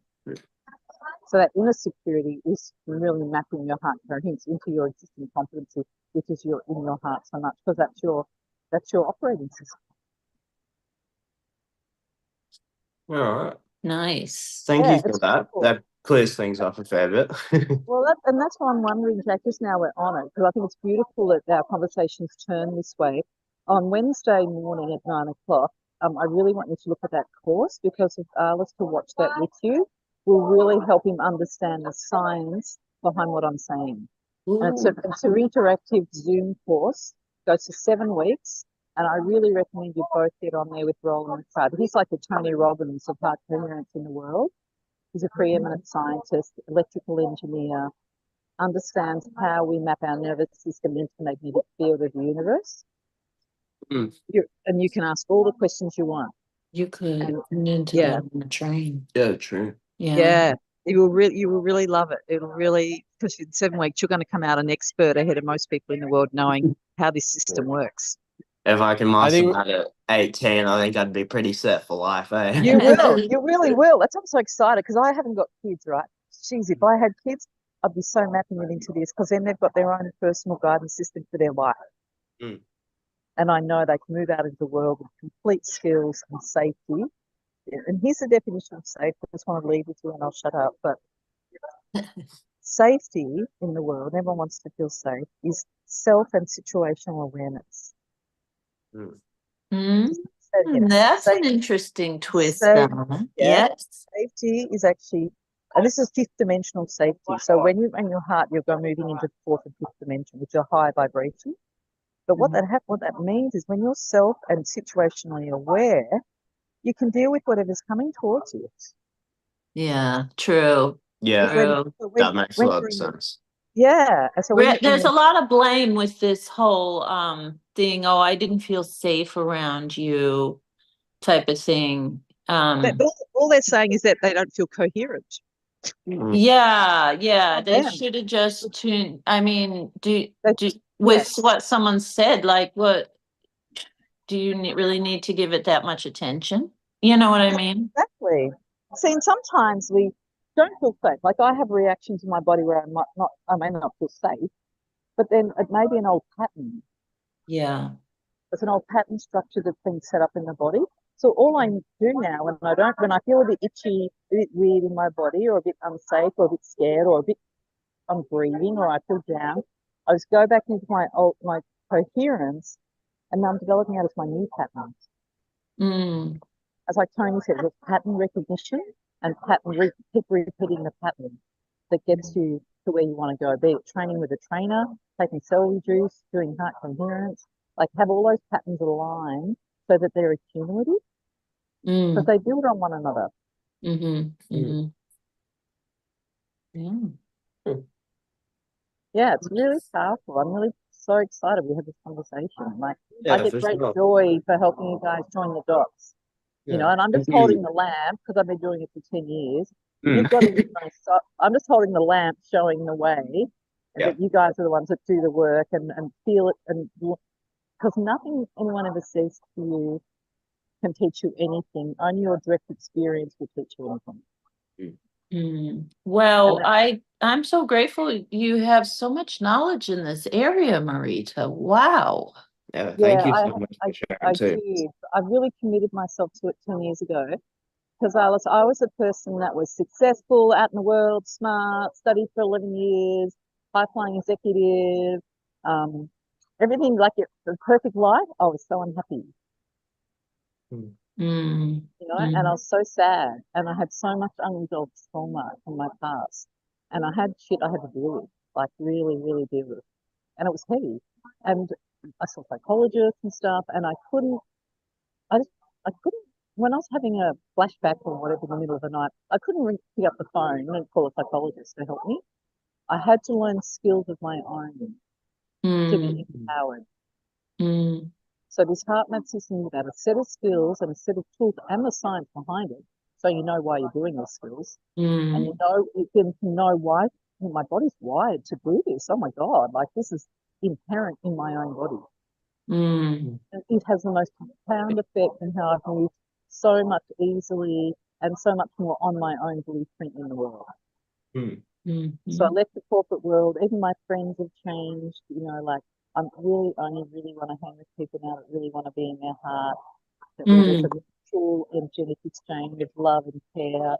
So that inner security is really mapping your heart coherence into your existing competency, which is in your heart so much, because that's your operating system. All right. Nice. Thank you for that. Cool. That clears things up a fair bit. Well, that's why I'm wondering, Jack, just now we're on it, because I think it's beautiful that our conversations turn this way. On Wednesday morning at 9 o'clock, I really want you to look at that course, because if Arliss to watch that with you will really help him understand the science behind what I'm saying. And it's an interactive Zoom course, goes for 7 weeks. And I really recommend you both get on there with Roland McFadden. He's like the Tony Robbins of heart coherence in the world. He's a preeminent scientist, electrical engineer, understands how we map our nervous system into the magnetic field of the universe. And you can ask all the questions you want. You could And tune into yeah. that on the train. Yeah, true. Yeah. Yeah, you will really love it. It'll really, because in 7 weeks you're going to come out an expert ahead of most people in the world, knowing how this system works. If I can I master think that at 18, I think I'd be pretty set for life, eh? You will, you really will. That's why I'm so excited, because I haven't got kids, right? Jeez, if I had kids, I'd be so mapping it into this, because then they've got their own personal guidance system for their life. Mm. And I know they can move out into the world with complete skills and safety. And here's the definition of safe. I just want to leave with you and I'll shut up. But safety in the world, everyone wants to feel safe, is self and situational awareness. Mm. Mm. Say it again. That's an Safe- interesting twist. safe- yeah. Yes. Safety is actually, and this is fifth dimensional safety. So when you in your heart, you're going moving into fourth and fifth dimension, which are high vibration. But what that means is when you're self and situationally aware, you can deal with whatever's coming towards you. Yeah, true. Yeah, True. that makes a lot you're of in- sense. Yeah. And so when There's you're, a lot of blame with this whole thing. Oh, I didn't feel safe around you type of thing. but all they're saying is that they don't feel coherent. Mm. Yeah, they them. should have just tuned. I mean, They- with what someone said, like, what do you really need to give it that much attention? You know what I mean? Exactly. See, and sometimes we don't feel safe. Like I have reactions in my body where I may not feel safe, but then it may be an old pattern. Yeah. It's an old pattern structure that's been set up in the body. So all I do now when I feel a bit itchy, a bit weird in my body, or a bit unsafe, or a bit scared, or a bit I'm breathing, or I feel down, I just go back into my coherence, and now I'm developing out of my new patterns. Mm. As like Tony said, it's pattern recognition and keep repeating the pattern that gets you to where you want to go. Be it training with a trainer, taking celery juice, doing heart coherence, like have all those patterns aligned so that they're accumulative, because they build on one another. Mm-hmm. Mm-hmm. Yeah. Yeah, it's really powerful. I'm really so excited we had this conversation. Like Yeah, I get for great sure. joy for helping you guys join the dots. You know, and I'm just Thank you. holding the lamp because I've been doing it for 10 years. Mm. You've got to use my I'm just holding the lamp, showing the way, and Yeah. that you guys are the ones that do the work and feel it. And because nothing anyone ever says to you can teach you anything. Only your direct experience will teach you anything. Well, And I'm so grateful you have so much knowledge in this area, Marita. Wow. Yeah, yeah, thank you so much for I sharing too. did. I really committed myself to it 10 years ago. Because I was a person that was successful, out in the world, smart, studied for 11 years, high-flying executive, everything like the perfect life. I was so unhappy, Mm. you know, and I was so sad, and I had so much unresolved trauma from my past, and I had shit I had to deal with, like really, really deal with, and it was heavy. And I saw psychologists and stuff, and I couldn't when I was having a flashback or whatever in the middle of the night, I couldn't pick up the phone and call a psychologist to help me. I had to learn skills of my own to be empowered. So this heart map system is about a set of skills and a set of tools and the science behind it. So you know why you're doing those skills. And you can know why my body's wired to do this. Oh my God, like this is inherent in my own body. It has the most profound effect in how I've moved so much easily and so much more on my own blueprint in the world. So I left the corporate world. Even my friends have changed. You know, like I only really want to hang with people now that really want to be in their heart. That there's a mutual energetic exchange of love and care,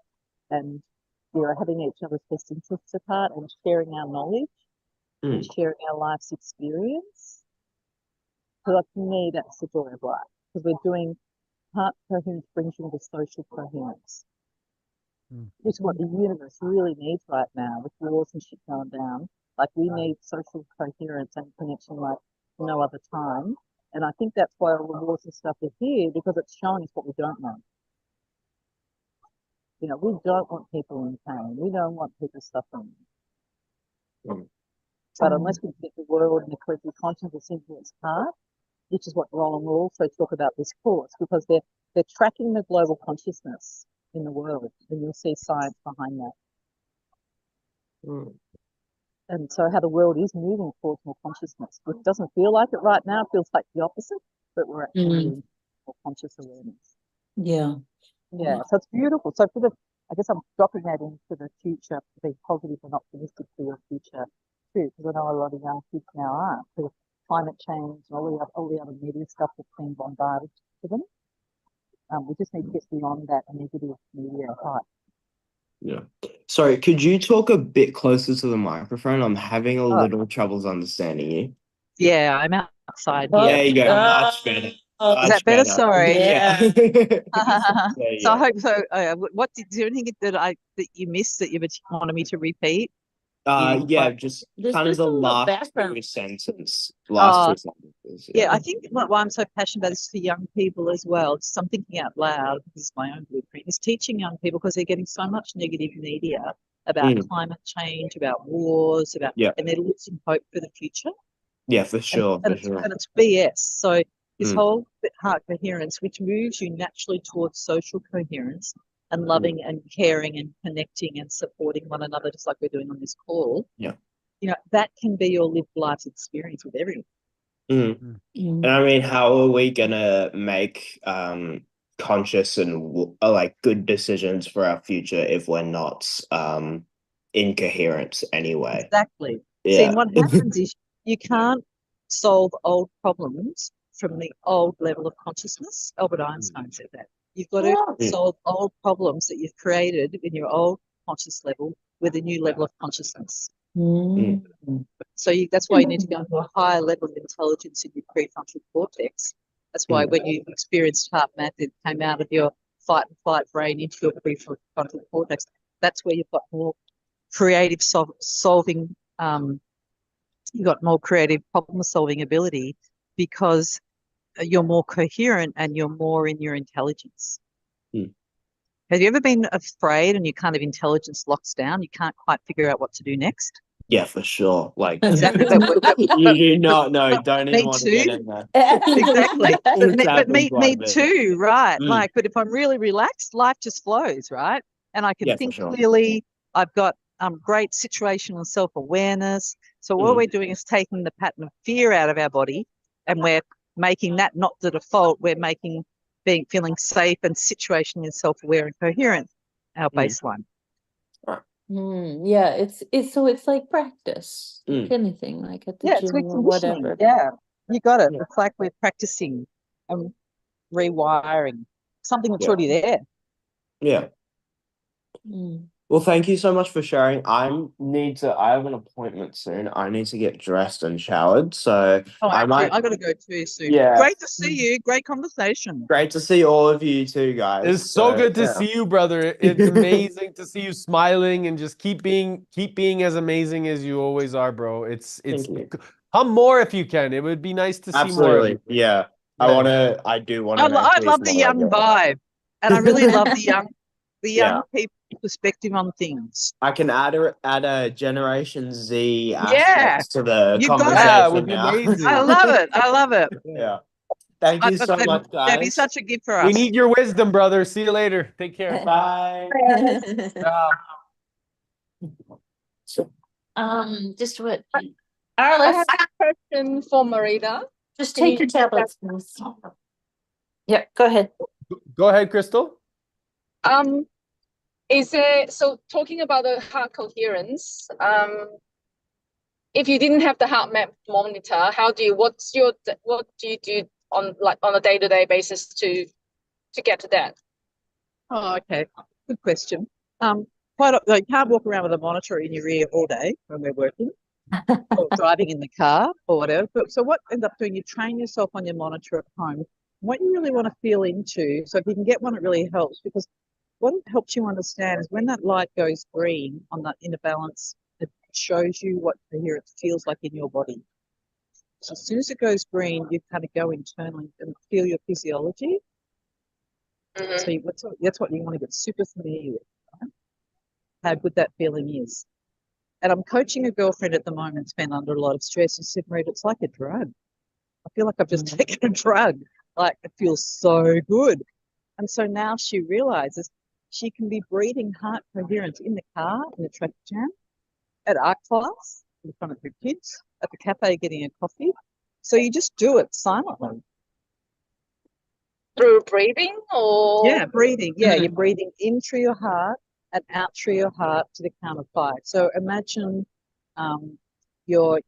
and having each other's best interests at heart and sharing our knowledge and sharing our life's experience. Because for me, that's the joy of life. Because we're doing heart coherence brings you into social coherence, which is what the universe really needs right now with wars and shit going down. Like we need social coherence and connection like no other time. And I think that's why all the wars and stuff are here, because it's showing us what we don't want. You know, we don't want people in pain. We don't want people suffering. But unless we get the world and the collective consciousness into its heart, which is what Roland will also talk about this course, because they're tracking the global consciousness in the world, and you'll see science behind that. And so how the world is moving towards more consciousness. It doesn't feel like it right now, it feels like the opposite, but we're actually moving more conscious awareness. Yeah. Yeah, so it's beautiful. So I guess I'm dropping that into the future, to be positive and optimistic for your future too, because I know a lot of young kids now aren't, because climate change and all the other media stuff that's being bombarded to them. We just need to get beyond that negative media hype. Yeah. Sorry, could you talk a bit closer to the microphone? I'm having a little troubles understanding you. Yeah, I'm outside Oh, here. There you go. Much better. Is that better? Sorry. Yeah. So I hope so. What did you think that you missed that you wanted me to repeat? Yeah, just There's kind of just the a little last background. two sentences. Last two sentences. Yeah, I think why I'm so passionate about this for young people as well, just I'm thinking out loud, this is my own blueprint, is teaching young people, because they're getting so much negative media about climate change, about wars, and they're losing hope for the future. Yeah, for sure. And it's BS. So this whole heart coherence, which moves you naturally towards social coherence and loving and caring and connecting and supporting one another, just like we're doing on this call. Yeah. You know, that can be your lived life experience with everyone. And I mean, how are we gonna make conscious and like good decisions for our future if we're not incoherent anyway? Exactly. Yeah. See, what happens is you can't solve old problems from the old level of consciousness. Albert Einstein said that. You've got to solve old problems that you've created in your old conscious level with a new level of consciousness. So that's why you need to go into a higher level of intelligence in your prefrontal cortex. That's why when you experienced heart math, it came out of your fight and flight brain into your prefrontal cortex. That's where you've got more creative solving. You've got more creative problem-solving ability because you're more coherent and you're more in your intelligence. Have you ever been afraid and your kind of intelligence locks down? You can't quite figure out what to do next? Yeah, for sure. Like exactly. You do not know. Don't even want to get in there. Exactly. But me bit. too, right? Like, but if I'm really relaxed, life just flows, right? And I can think clearly. I've got great situational self-awareness. So what we're doing is taking the pattern of fear out of our body, and we're making that not the default. We're making feeling safe and situationally self-aware and coherent our baseline. Yeah, it's like practice, like anything, like at the gym or whatever. Yeah, you got it. It's like we're practicing and rewiring something that's already there. Yeah. Well, thank you so much for sharing. I have an appointment soon. I need to get dressed and showered. So I got to go too soon. Yeah. Great to see you. Great conversation. Great to see all of you too, guys. It's so good to see you, brother. It's amazing to see you smiling and just keep being as amazing as you always are, bro. It's come more if you can. It would be nice to see more of you. Yeah. I do want to. I love the young vibe, and I really love the young people's perspective on things. I can add a Generation Z aspect to the conversation. Yeah, it would be amazing. I love it. Yeah. Thank you so much, guys. That'd be such a gift for us. We need your wisdom, brother. See you later. Take care. Bye. Just what? I Arliss, have a question for Marita. just take your tablets, please. Yeah, go ahead. Go ahead, Crystal. So talking about the heart coherence, if you didn't have the heart map monitor, what do you do on a day-to-day basis to get to that? Oh, okay. Good question. You can't walk around with a monitor in your ear all day when we're working or driving in the car or whatever. So what ends up doing, you train yourself on your monitor at home. What you really want to feel into, so if you can get one, it really helps, because what it helps you understand is when that light goes green on that inner balance, it shows you what coherence feels like in your body. So as soon as it goes green, you kind of go internally and feel your physiology. So that's what you want to get super familiar with, right? How good that feeling is. And I'm coaching a girlfriend at the moment who's been under a lot of stress, and said, Marita, it's like a drug. I feel like I've just taken a drug. Like, it feels so good. And so now she realizes she can be breathing heart coherence in the car, in the traffic jam, at art class, in front of her kids, at the cafe getting a coffee. So you just do it silently. Through breathing or? Yeah, breathing. Yeah, you're breathing in through your heart and out through your heart to the count of 5. So imagine you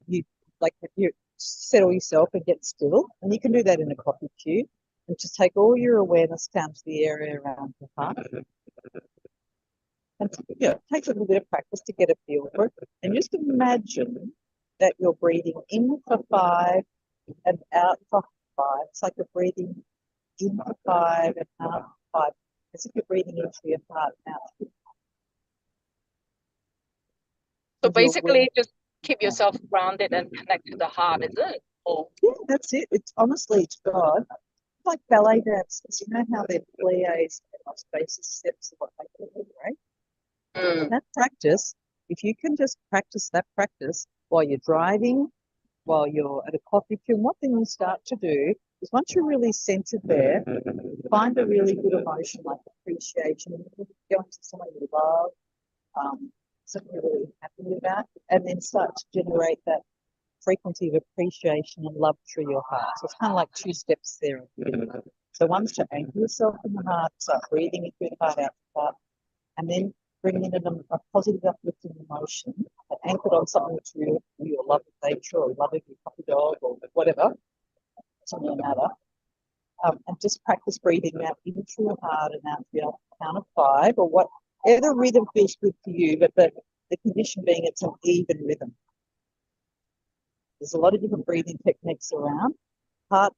settle yourself and get still, and you can do that in a coffee cube, and just take all your awareness down to the area around your heart. And it takes a little bit of practice to get a feel for it. And just imagine that you're breathing in for 5 and out for 5. It's like you're breathing in for 5 and out for 5, as if you're breathing into your heart and out. So basically, just keep yourself grounded and connect to the heart, is it? Or yeah, that's it. It's honestly, it's God. It's like ballet dancers. You know how they're plies and spaces, steps, and what they do, right? That practice, if you can just practice that practice while you're driving, while you're at a coffee cube, what then you start to do is once you're really centered there, find a really good emotion like appreciation, go into someone you love, something you're really happy about, and then start to generate that frequency of appreciation and love through your heart. So it's kind of like 2 steps there. So one's to anchor yourself in the heart, start breathing into your heart, out the heart, and then bring in a positive uplifting emotion that anchored on something that's real for you, or love of nature, or love of your puppy dog, or whatever, something no matter. And just practice breathing out into your heart and out through your count of 5, or whatever rhythm feels good for you, but the condition being it's an even rhythm. There's a lot of different breathing techniques around. Heart,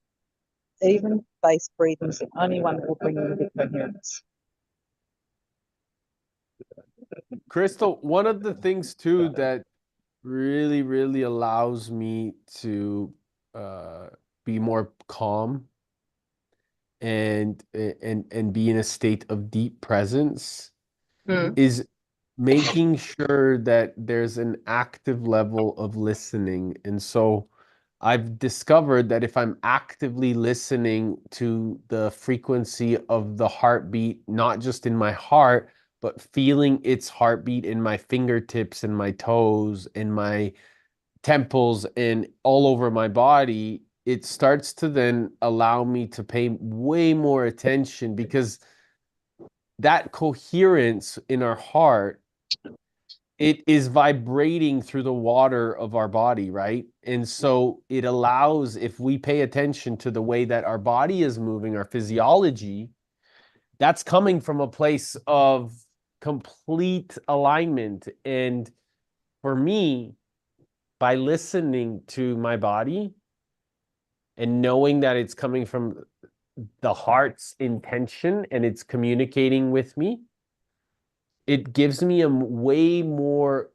even based breathing is the only one that will bring you the coherence. Crystal, one of the things too that really, really allows me to be more calm and be in a state of deep presence is making sure that there's an active level of listening. And so I've discovered that if I'm actively listening to the frequency of the heartbeat, not just in my heart, but feeling its heartbeat in my fingertips and my toes and my temples and all over my body, it starts to then allow me to pay way more attention, because that coherence in our heart, it is vibrating through the water of our body, right? And so it allows, if we pay attention to the way that our body is moving, our physiology, that's coming from a place of complete alignment. And for me, by listening to my body and knowing that it's coming from the heart's intention and it's communicating with me, it gives me a way more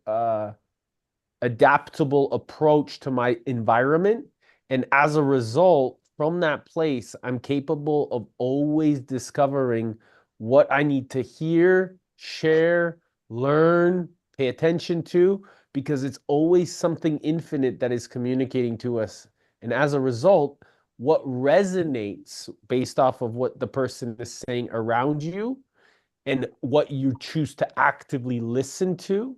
adaptable approach to my environment. And as a result, from that place, I'm capable of always discovering what I need to hear, share, learn, pay attention to, because it's always something infinite that is communicating to us. And as a result, what resonates based off of what the person is saying around you and what you choose to actively listen to,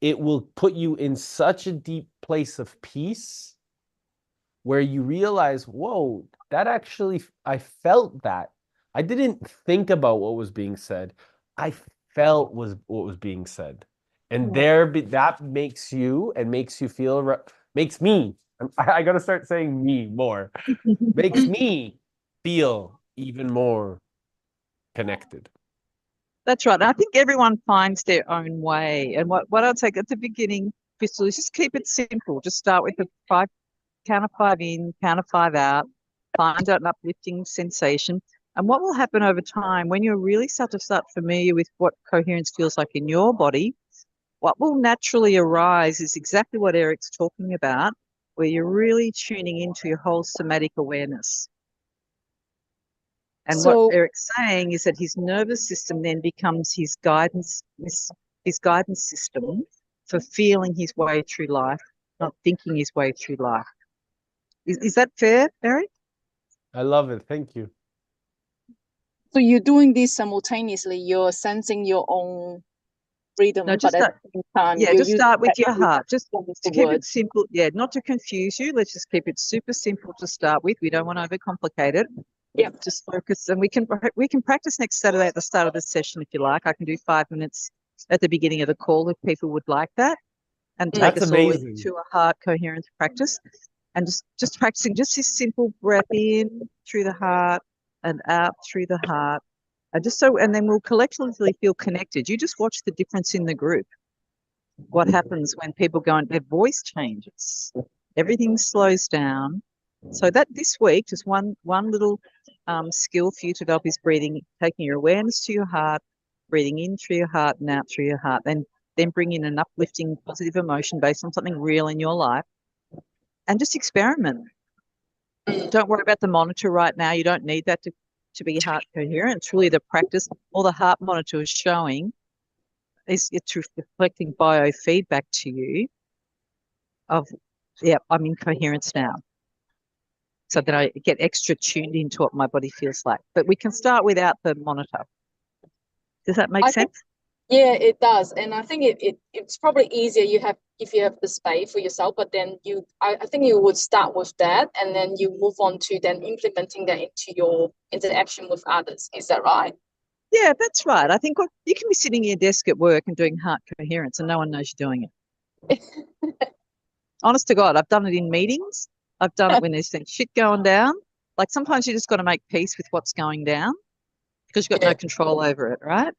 it will put you in such a deep place of peace where you realize, whoa, that actually, I felt that. I didn't think about what was being said. I felt what was being said. And that makes you and makes you feel, makes me, I got to start saying me more, makes me feel even more connected. That's right. I think everyone finds their own way. And what I'd say at the beginning, Crystal, is just keep it simple. Just start with the 5, count of 5 in, count of 5 out, find out an uplifting sensation. And what will happen over time when you really start familiar with what coherence feels like in your body, what will naturally arise is exactly what Eric's talking about, where you're really tuning into your whole somatic awareness. And what Eric's saying is that his nervous system then becomes his guidance system for feeling his way through life, not thinking his way through life. Is that fair, Eric? I love it. Thank you. So you're doing this simultaneously. You're sensing your own rhythm, No, but just at start, the same time, yeah, you're just using start with your technique heart. Just with to the keep it words. simple. Yeah, not to confuse you. Let's just keep it super simple to start with. We don't want to overcomplicate it. Yeah. Just focus, and we can practice next Saturday at the start of the session if you like. I can do 5 minutes at the beginning of the call if people would like that, and take That's us all amazing. into a heart coherence practice, and just practicing just this simple breath in through the heart and out through the heart, and then we'll collectively feel connected. You just watch the difference in the group. What happens when people go and their voice changes, everything slows down. So that this week, just one little skill for you to develop is breathing, taking your awareness to your heart, breathing in through your heart and out through your heart, then bring in an uplifting positive emotion based on something real in your life, and just experiment. Don't worry about the monitor right now. You don't need that to be heart coherent. It's really the practice. All the heart monitor is showing is it's reflecting biofeedback to you of, yeah, I'm in coherence now. So that I get extra tuned into what my body feels like. But we can start without the monitor. Does that make sense? Yeah, it does. And I think it's probably easier if you have the space for yourself, but then I think you would start with that and then you move on to then implementing that into your interaction with others. Is that right? Yeah, that's right. I think you can be sitting at your desk at work and doing heart coherence and no one knows you're doing it. Honest to God, I've done it in meetings. I've done it when there's shit going down. Like sometimes you just got to make peace with what's going down because you've got no control over it, right?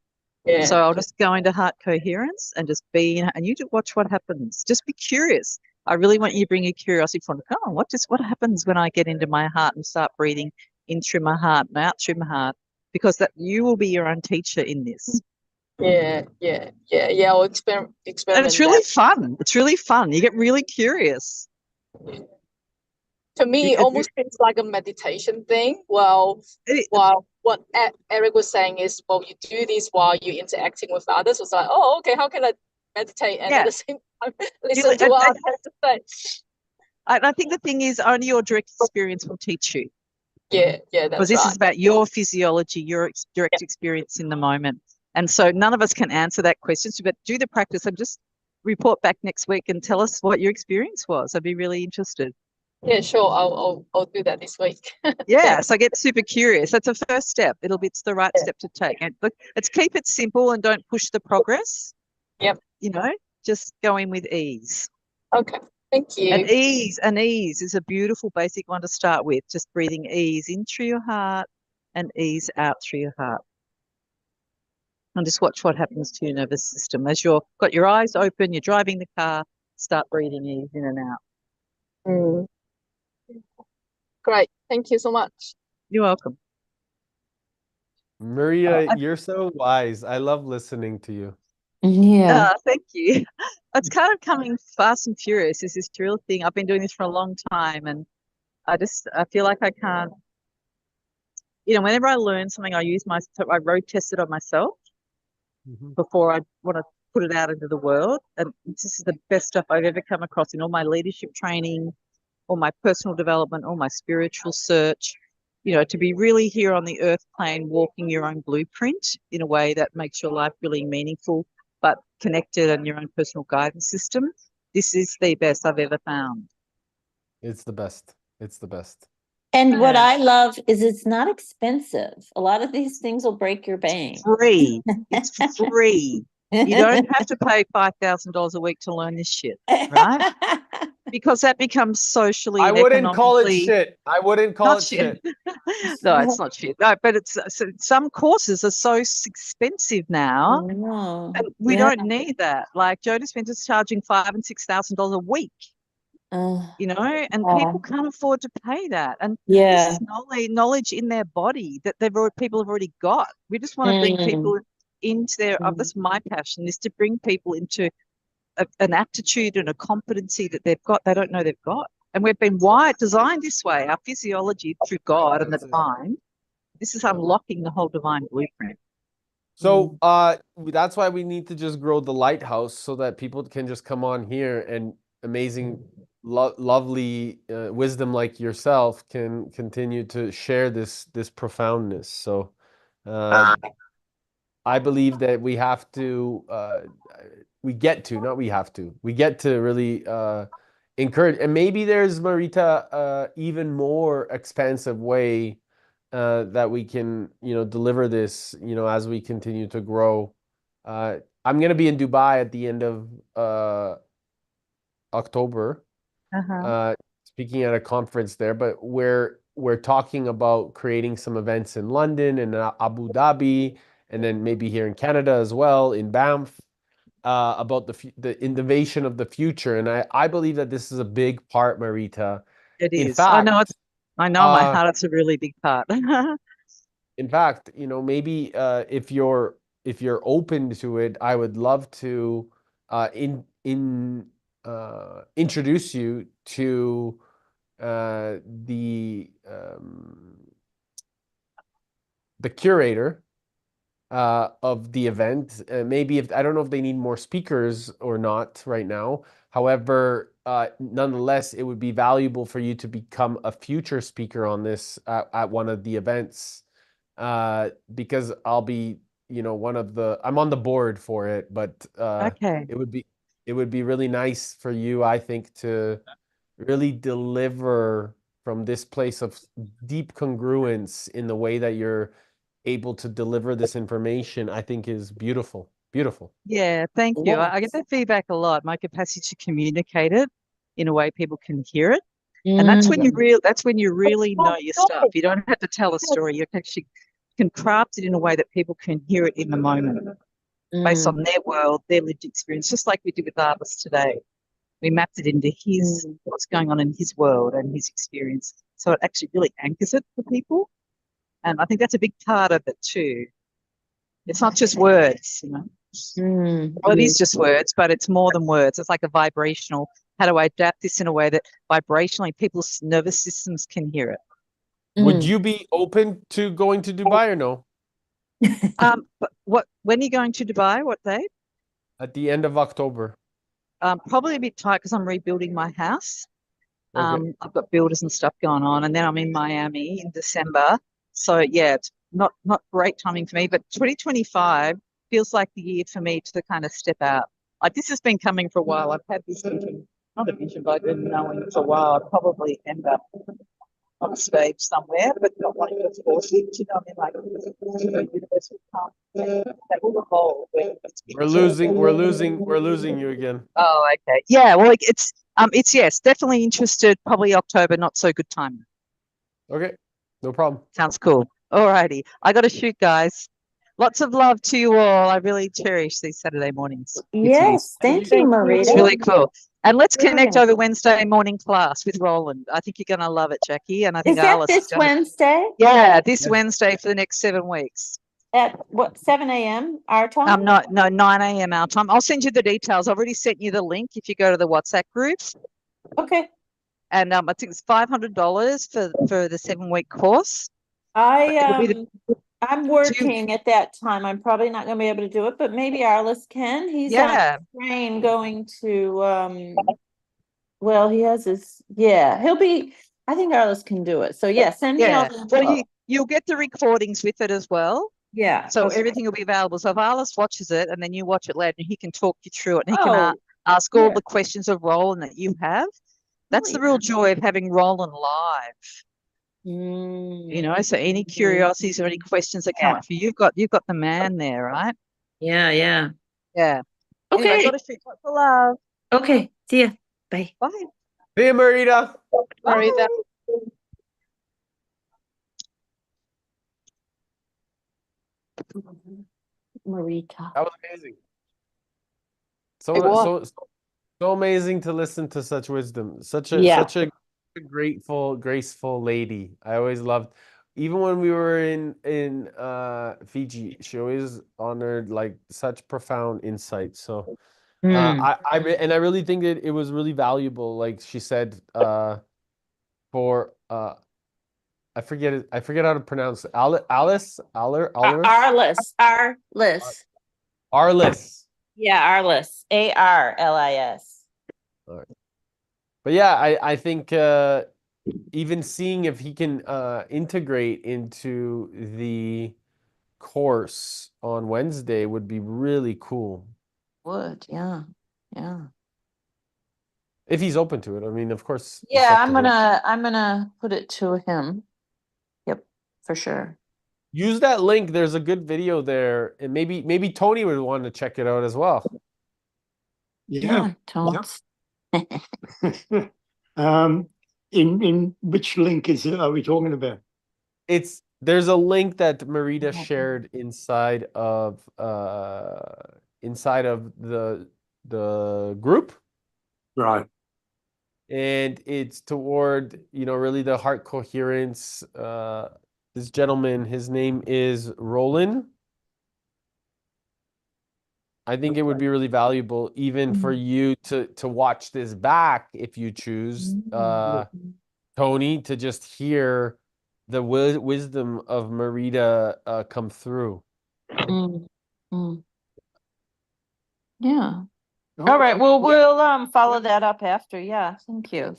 Yeah. So I'll just go into heart coherence and just be, and you just watch what happens. Just be curious. I really want you to bring your curiosity from, oh, what happens when I get into my heart and start breathing in through my heart and out through my heart? Because that you will be your own teacher in this. Yeah. I'll experiment. And it's really fun. It's really fun. You get really curious. To me, it almost feels like a meditation thing. Well, what Eric was saying is, well, you do this while you're interacting with others. It's like, oh, okay, how can I meditate and at the same time listen to what others have to say? I think the thing is, only your direct experience will teach you. Yeah, that's right. Because this is about your physiology, your direct experience in the moment. And so none of us can answer that question, but do the practice and just report back next week and tell us what your experience was. I'd be really interested. Yeah, sure. I'll do that this week. Yeah, so get super curious. That's a first step. It's the right step to take. And look, let's keep it simple and don't push the progress. Yep. Just go in with ease. Okay. Thank you. And ease is a beautiful basic one to start with. Just breathing ease in through your heart and ease out through your heart. And just watch what happens to your nervous system. As you've got your eyes open, you're driving the car, start breathing ease in and out. Great. Thank you so much. You're welcome. Maria, you're so wise. I love listening to you. Yeah. Thank you. It's kind of coming fast and furious. Is this real thing? I've been doing this for a long time, and I feel like I can't. Whenever I learn something, I road test it on myself before I want to put it out into the world. And this is the best stuff I've ever come across in all my leadership training, all my personal development, all my spiritual search. To be really here on the earth plane, walking your own blueprint in a way that makes your life really meaningful, but connected and your own personal guidance system. This is the best I've ever found. It's the best. It's the best. And what I love is it's not expensive. A lot of these things will break your bank. Free. It's free. You don't have to pay $5,000 a week to learn this shit, right? Because that becomes socially. I wouldn't call it shit. I wouldn't call it shit. No, it's not shit. No, but some courses are so expensive now, and we don't need that. Like Joe Dispenza's charging $5,000 and $6,000 a week. And people can't afford to pay that. And this is knowledge in their body that people have already got. We just want to bring people into their. That's my passion, is to bring people into an aptitude and a competency that they've got. They don't know they've got. And we've been designed this way. Our physiology through God and the divine. This is unlocking the whole divine blueprint. So that's why we need to just grow the Lighthouse so that people can just come on here and amazing, lovely wisdom like yourself can continue to share this profoundness. So I believe that we have to, we get to really encourage, and maybe there's, Marita, even more expansive way that we can, deliver this, as we continue to grow. I'm going to be in Dubai at the end of October, speaking at a conference there, but we're talking about creating some events in London and Abu Dhabi, and then maybe here in Canada as well, in Banff, about the innovation of the future. And I believe that this is a big part, Marita. It In is. I know fact, I know in my heart it's a really big part. in fact, maybe if you're open to it, I would love to introduce you to the curator of the event. Maybe, if I don't know if they need more speakers or not right now. However, nonetheless, it would be valuable for you to become a future speaker on this at one of the events, because I'll be, I'm on the board for it, but Okay. it would be really nice for you, I think, to really deliver from this place of deep congruence in the way that you're able to deliver this information. I think is beautiful. Beautiful. Yeah, thank you. I get that feedback a lot. My capacity to communicate it in a way people can hear it. And that's when you really know your stuff. You don't have to tell a story. You actually can craft it in a way that people can hear it in the moment based on their world, their lived experience, just like we did with artists today. We mapped it into what's going on in his world and his experience. So it actually really anchors it for people. And I think that's a big part of it too. It's not just words, Well, it is just words, but it's more than words. It's like a vibrational. How do I adapt this in a way that vibrationally people's nervous systems can hear it? Would you be open to going to Dubai or no? But when are you going to Dubai? What date? At the end of October. Probably a bit tight because I'm rebuilding my house. Okay. I've got builders and stuff going on, and then I'm in Miami in December. So yeah, it's not great timing for me, but 2025 feels like the year for me to kind of step out. Like this has been coming for a while. I've had this vision, not a vision, but I've been knowing for a while I'd probably end up on stage somewhere, but not wanting to force it. You know what I mean? Like universal come. That will evolve. We're losing you again. Oh, okay. Yeah, well, it's yes, definitely interested. Probably October, not so good time. Okay, no problem. Sounds cool. All righty. I got to shoot, guys. Lots of love to you all. I really cherish these Saturday mornings. Yes, thank you, Marita. It's really cool. And let's connect Brilliant. over Wednesday morning class with Roland. I think you're going to love it, Jackie. And I think Is that Alice this Wednesday? Yeah, this Wednesday for the next 7 weeks. At what, 7 a.m. our time? No, 9 a.m. our time. I'll send you the details. I've already sent you the link if you go to the WhatsApp groups. Okay. And I think it's $500 for the 7-week course. I'm working at that time. I'm probably not going to be able to do it, but maybe Arliss can. He's on train going to well, he has his he'll be. I think Arliss can do it. So send me all the info. Well, you'll get the recordings with it as well. Yeah. So everything will be available. So if Arliss watches it and then you watch it later, he can talk you through it and he can ask all the questions of Roland that you have. That's the real joy of having Roland live. So any curiosities or any questions that come up for you, you've got the man there, right? Yeah. Okay. Anyway, got to shoot. Lots of love. Okay. See ya. Bye. Bye. See you, Marita. Marita. Marita. That was amazing. So amazing to listen to such wisdom. Such a grateful, graceful lady. I always loved, even when we were in Fiji, she always honored like such profound insight. So I really think that it was really valuable. Like she said, for I forget how to pronounce it. Arliss. Yeah, Arliss. Arlis. All right. But yeah, I think even seeing if he can integrate into the course on Wednesday would be really cool. Would, yeah. If he's open to it. I mean, of course. it's Yeah, up to him. I'm gonna put it to him. Yep, for sure. Use that link. There's a good video there, and maybe Tony would want to check it out as well. Yeah. Totes. In which link are we talking about? There's a link that Marita shared inside of the group, Right. and it's toward really the heart coherence. This gentleman, his name is Roland. I think it would be really valuable even for you to watch this back if you choose, Tony, to just hear the wisdom of Marita come through. Yeah. All right. Well, we'll follow that up after. Yeah. Thank you.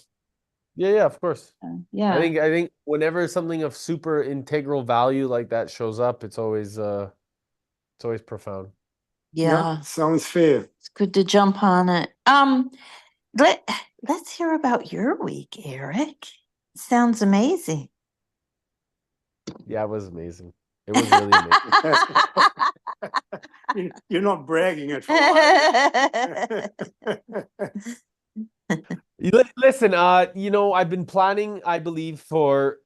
Yeah, of course. Yeah. I think whenever something of super integral value like that shows up, it's always profound. Yeah. Sounds fair. It's good to jump on it. Let's hear about your week, Eric. Sounds amazing. Yeah, it was amazing. It was really amazing. You're not bragging at all. Listen, I've been planning, I believe, the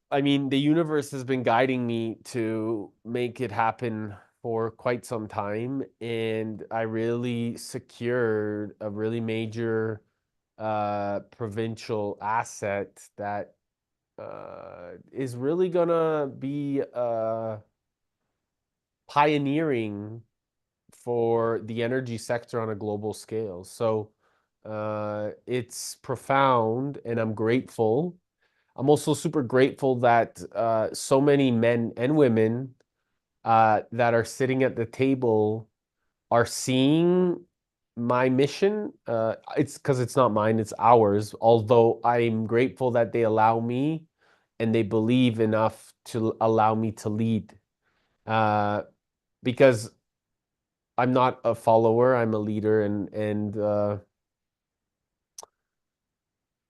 universe has been guiding me to make it happen for quite some time, and I really secured a really major provincial asset that is really gonna be pioneering for the energy sector on a global scale. So it's profound, and I'm grateful. I'm also super grateful that so many men and women that are sitting at the table are seeing my mission. It's because it's not mine, it's ours. Although I'm grateful that they allow me and they believe enough to allow me to lead. Because I'm not a follower, I'm a leader, and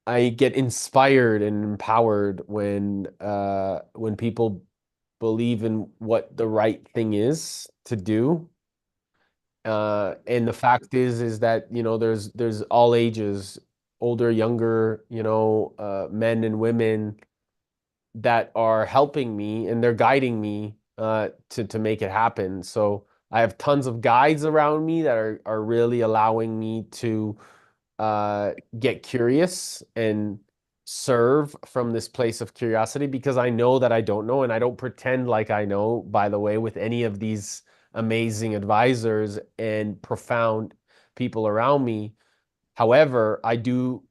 I get inspired and empowered when people believe in what the right thing is to do. And the fact is that there's all ages, older, younger, men and women that are helping me, and they're guiding me to make it happen. So I have tons of guides around me that are really allowing me to get curious and serve from this place of curiosity, because I know that I don't know, and I don't pretend like I know, by the way, with any of these amazing advisors and profound people around me. However, I do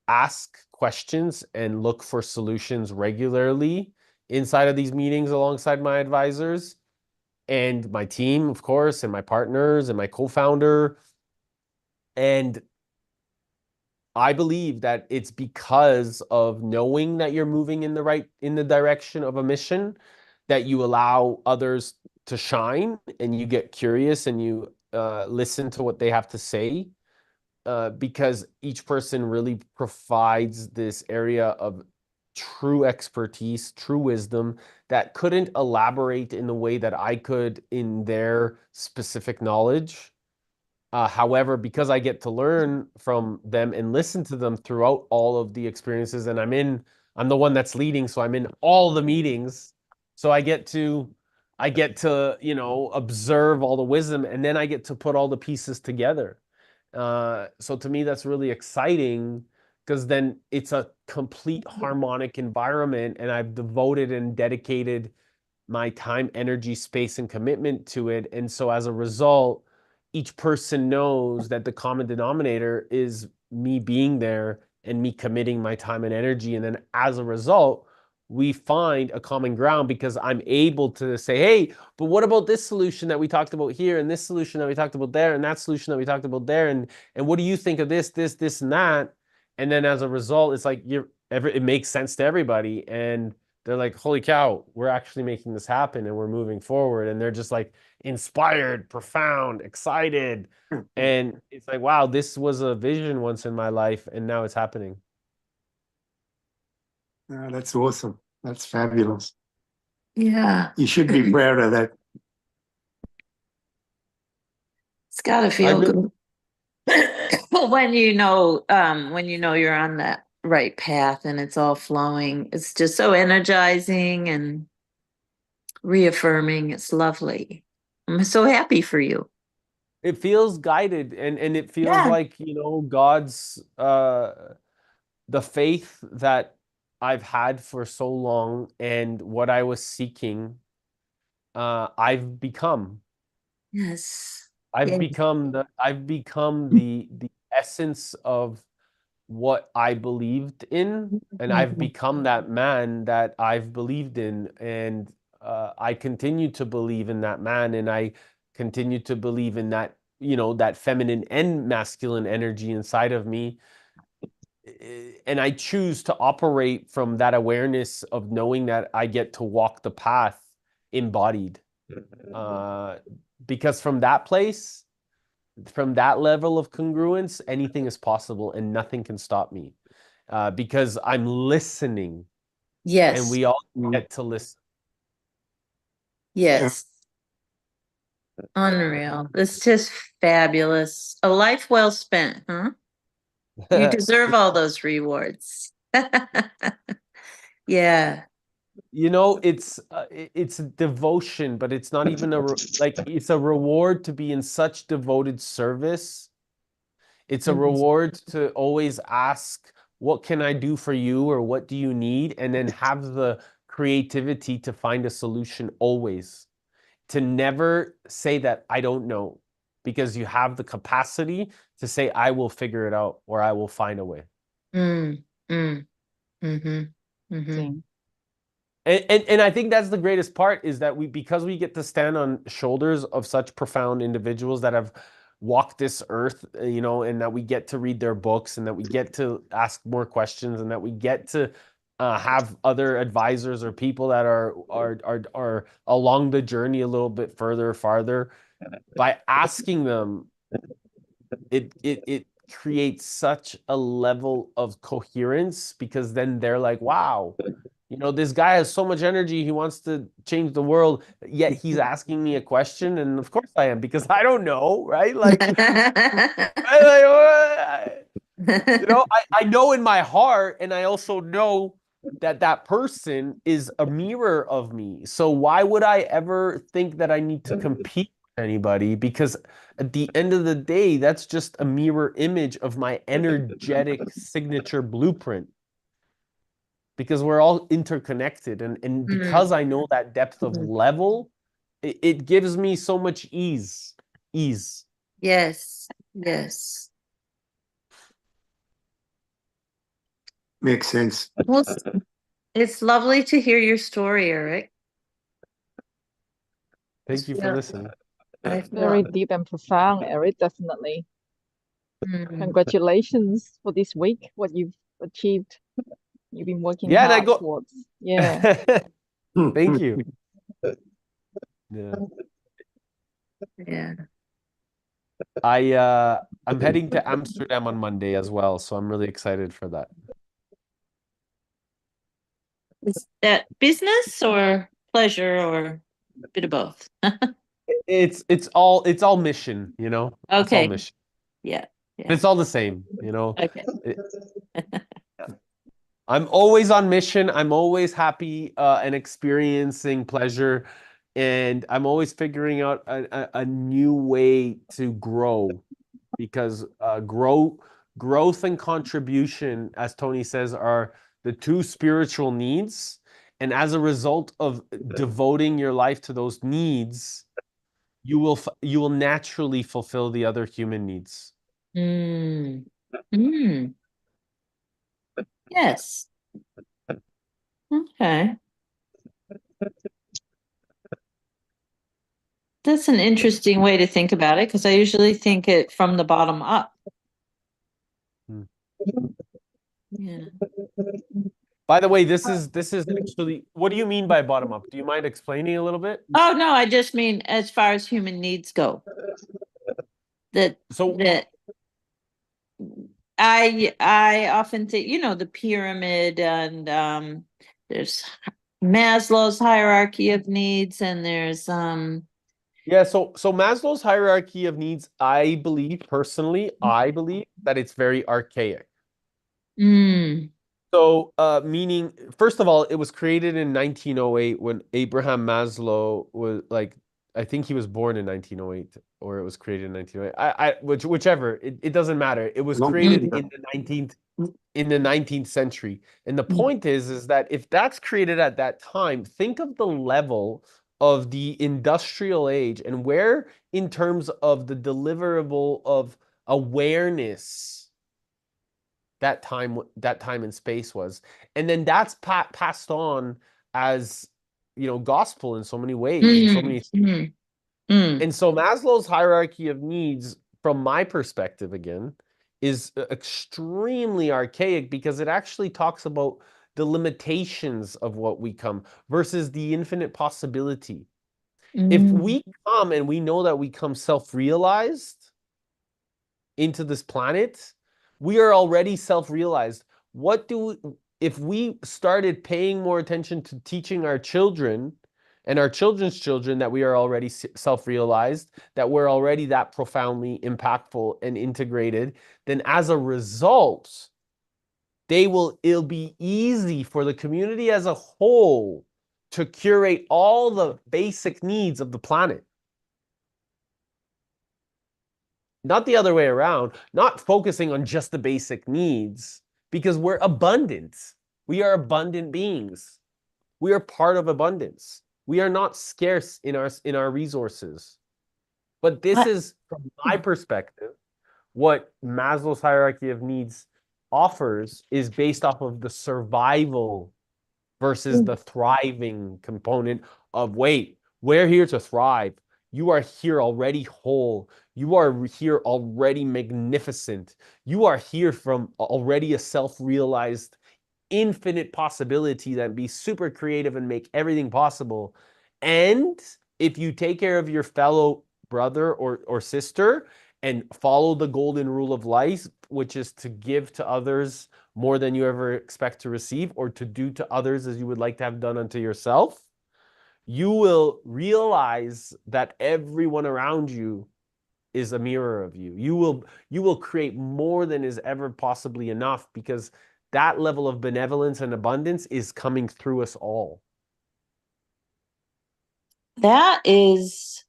ask questions and look for solutions regularly inside of these meetings alongside my advisors and my team, of course, and my partners and my co-founder. And I believe that it's because of knowing that you're moving in the direction of a mission that you allow others to shine, and you get curious and you listen to what they have to say, because each person really provides this area of true expertise, true wisdom that couldn't elaborate in the way that I could in their specific knowledge. However, because I get to learn from them and listen to them throughout all of the experiences, and I'm the one that's leading, so I'm in all the meetings. So I get to, observe all the wisdom, and then I get to put all the pieces together. So to me, that's really exciting, because then it's a complete harmonic environment, and I've devoted and dedicated my time, energy, space, and commitment to it. And so as a result, each person knows that the common denominator is me being there and me committing my time and energy. And then as a result, we find a common ground, because I'm able to say, hey, but what about this solution that we talked about here, and this solution that we talked about there, and that solution that we talked about there, and what do you think of this, and that? And then as a result, it's like it makes sense to everybody. And they're like, holy cow, we're actually making this happen and we're moving forward. And they're just like inspired, profound, excited. And it's like, wow, this was a vision once in my life and now it's happening. That's awesome. That's fabulous. Yeah. You should be proud of that. It's gotta feel good. Well, when you know you're on that right path and it's all flowing, it's just so energizing and reaffirming. It's lovely. I'm so happy for you. It feels guided and it feels Yeah. like, God's the faith that I've had for so long and what I was seeking, I've become. Yes. I've Yeah. become the essence of what I believed in, and I've become that man that I've believed in, and I continue to believe in that man, and I continue to believe in that, that feminine and masculine energy inside of me. And I choose to operate from that awareness of knowing that I get to walk the path embodied. Because from that place, from that level of congruence, anything is possible and nothing can stop me. Because I'm listening. Yes. And we all get to listen. Yes. Unreal. It's just fabulous. A life well spent, huh? You deserve all those rewards. Yeah. It's devotion, but it's not even it's a reward to be in such devoted service. It's a reward to always ask, what can I do for you, or what do you need? And then have the creativity to find a solution always. To never say that I don't know, because you have the capacity to say, I will figure it out, or I will find a way. And I think that's the greatest part, is that because we get to stand on shoulders of such profound individuals that have walked this earth, and that we get to read their books, and that we get to ask more questions, and that we get to have other advisors or people that are along the journey a little bit farther. By asking them, it creates such a level of coherence, because then they're like, wow, this guy has so much energy. He wants to change the world, yet he's asking me a question. And of course I am, because I don't know, right? I know in my heart, and I also know that person is a mirror of me. So why would I ever think that I need to compete with anybody? Because at the end of the day, that's just a mirror image of my energetic signature blueprint. Because we're all interconnected, and because I know that depth of level, it gives me so much ease. Yes. Makes sense. Well, it's lovely to hear your story, Eric. Thank you for listening. Very deep and profound, Eric, definitely. Congratulations for this week, what you've achieved. You've been working hard towards. Yeah. Thank you. Yeah. I'm heading to Amsterdam on Monday as well, so I'm really excited for that. Is that business or pleasure or a bit of both? It's all mission, Okay. It's all mission. Yeah. It's all the same, Okay. I'm always on mission. I'm always happy and experiencing pleasure, and I'm always figuring out a new way to grow, because growth and contribution, as Tony says, are the two spiritual needs. And as a result of devoting your life to those needs, you will naturally fulfill the other human needs. Yes. Okay. That's an interesting way to think about it, because I usually think it from the bottom up. Yeah. By the way, this is actually, what do you mean by bottom up? Do you mind explaining a little bit? Oh, no, I just mean as far as human needs go. That So that I often think, you know, the pyramid, and there's Maslow's hierarchy of needs, and there's yeah, so Maslow's hierarchy of needs, I believe personally, I believe that it's very archaic. mm, So, meaning, first of all, it was created in 1908 when Abraham Maslow was like, I think he was born in 1908, or it was created in 1908. Whichever, it doesn't matter. It was Long created time in the 19th century. And the Mm. point is that if that's created at that time, think of the level of the industrial age and where, in terms of the deliverable of awareness, that time and space was, and then that's passed on as, gospel in so many ways, in so many. mm, mm. And so Maslow's hierarchy of needs, from my perspective again, is extremely archaic because it actually talks about the limitations of what we come versus the infinite possibility. If Mm. we come and we know that we come self-realized into this planet, we are already self-realized. If we started paying more attention to teaching our children and our children's children that we are already self-realized, that we're already that profoundly impactful and integrated, then as a result, it'll be easy for the community as a whole to curate all the basic needs of the planet. Not the other way around, not focusing on just the basic needs, because we're abundant. We are abundant beings. We are part of abundance. We are not scarce in our resources. But this is, from my perspective, what Maslow's hierarchy of needs offers is based off of the survival versus the thriving component of, wait, we're here to thrive. You are here already whole. You are here already magnificent. You are here from already a self-realized infinite possibility that be super creative and make everything possible. And if you take care of your fellow brother or sister and follow the golden rule of life, which is to give to others more than you ever expect to receive, or to do to others as you would like to have done unto yourself, you will realize that everyone around you is a mirror of you. You will create more than is ever possibly enough, because that level of benevolence and abundance is coming through us all. That is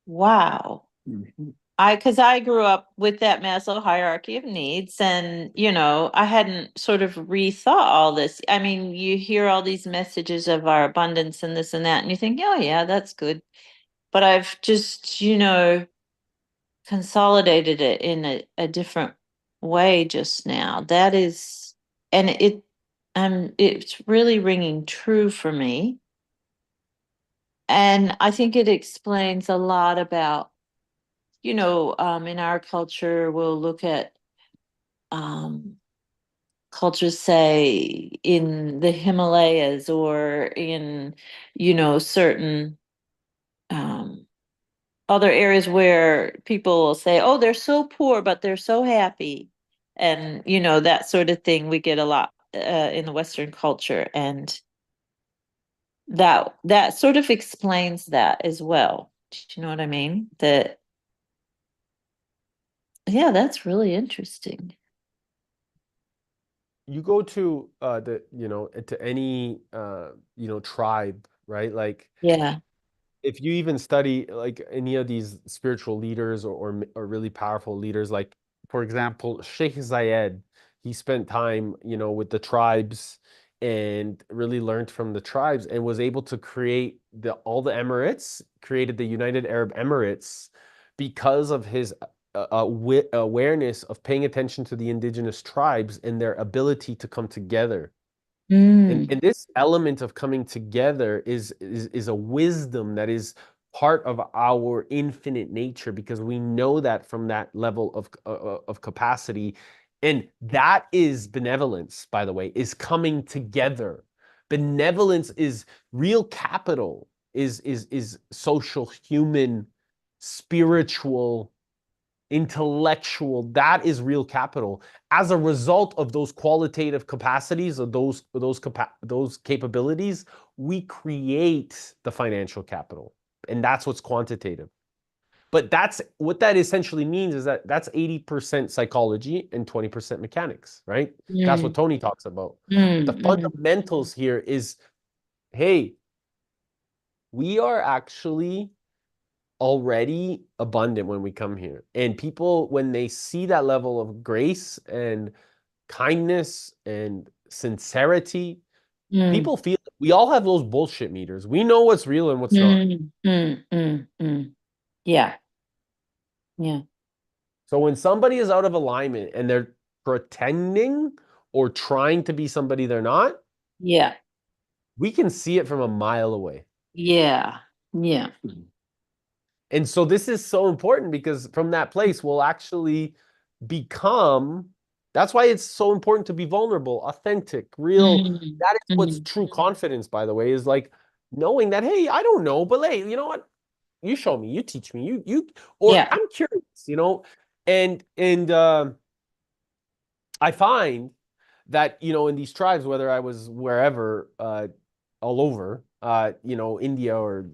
wow. Mhm. Because I grew up with that Maslow hierarchy of needs, and you know, I hadn't sort of rethought all this. I mean, you hear all these messages of our abundance and this and that, and you think, oh yeah, that's good. But I've just, you know, consolidated it in a different way just now. That is, and it's really ringing true for me. And I think it explains a lot about, you know, in our culture, we'll look at cultures, say in the Himalayas or in, you know, certain other areas where people will say, oh, they're so poor, but they're so happy. And, you know, that sort of thing we get a lot in the Western culture. And that sort of explains that as well. Do you know what I mean? That, yeah, that's really interesting. You go to to any tribe, right? Like, Yeah. if you even study like any of these spiritual leaders or really powerful leaders, like for example, Sheikh Zayed, he spent time, with the tribes and really learned from the tribes and was able to create all the Emirates, created the United Arab Emirates because of his awareness of paying attention to the indigenous tribes and their ability to come together. And this element of coming together is a wisdom that is part of our infinite nature, because we know that from that level of capacity, And that is benevolence, by the way, is coming together. Benevolence is real capital, is social, human, spiritual, intellectual. That is real capital. As a result of those qualitative capacities, of those capabilities, we create the financial capital. And that's what's quantitative. But that's what that essentially means, is that that's 80% psychology and 20% mechanics, right? That's what Tony talks about. The fundamentals here is, hey, we are actually already abundant when we come here. And people, when they see that level of grace and kindness and sincerity, people feel it. We all have those bullshit meters. We know what's real and what's not. Yeah. Yeah. So when somebody is out of alignment and they're pretending or trying to be somebody they're not, Yeah. we can see it from a mile away. Yeah. Yeah. And so this is so important, because from that place we'll actually become, that's why it's so important to be vulnerable, authentic, real. That is what's true confidence, by the way, is like knowing that, hey, I don't know, but hey, you know what? You show me, you teach me, or Yeah. I'm curious, you know? And I find that, you know, in these tribes, whether I was wherever, all over, you know, India or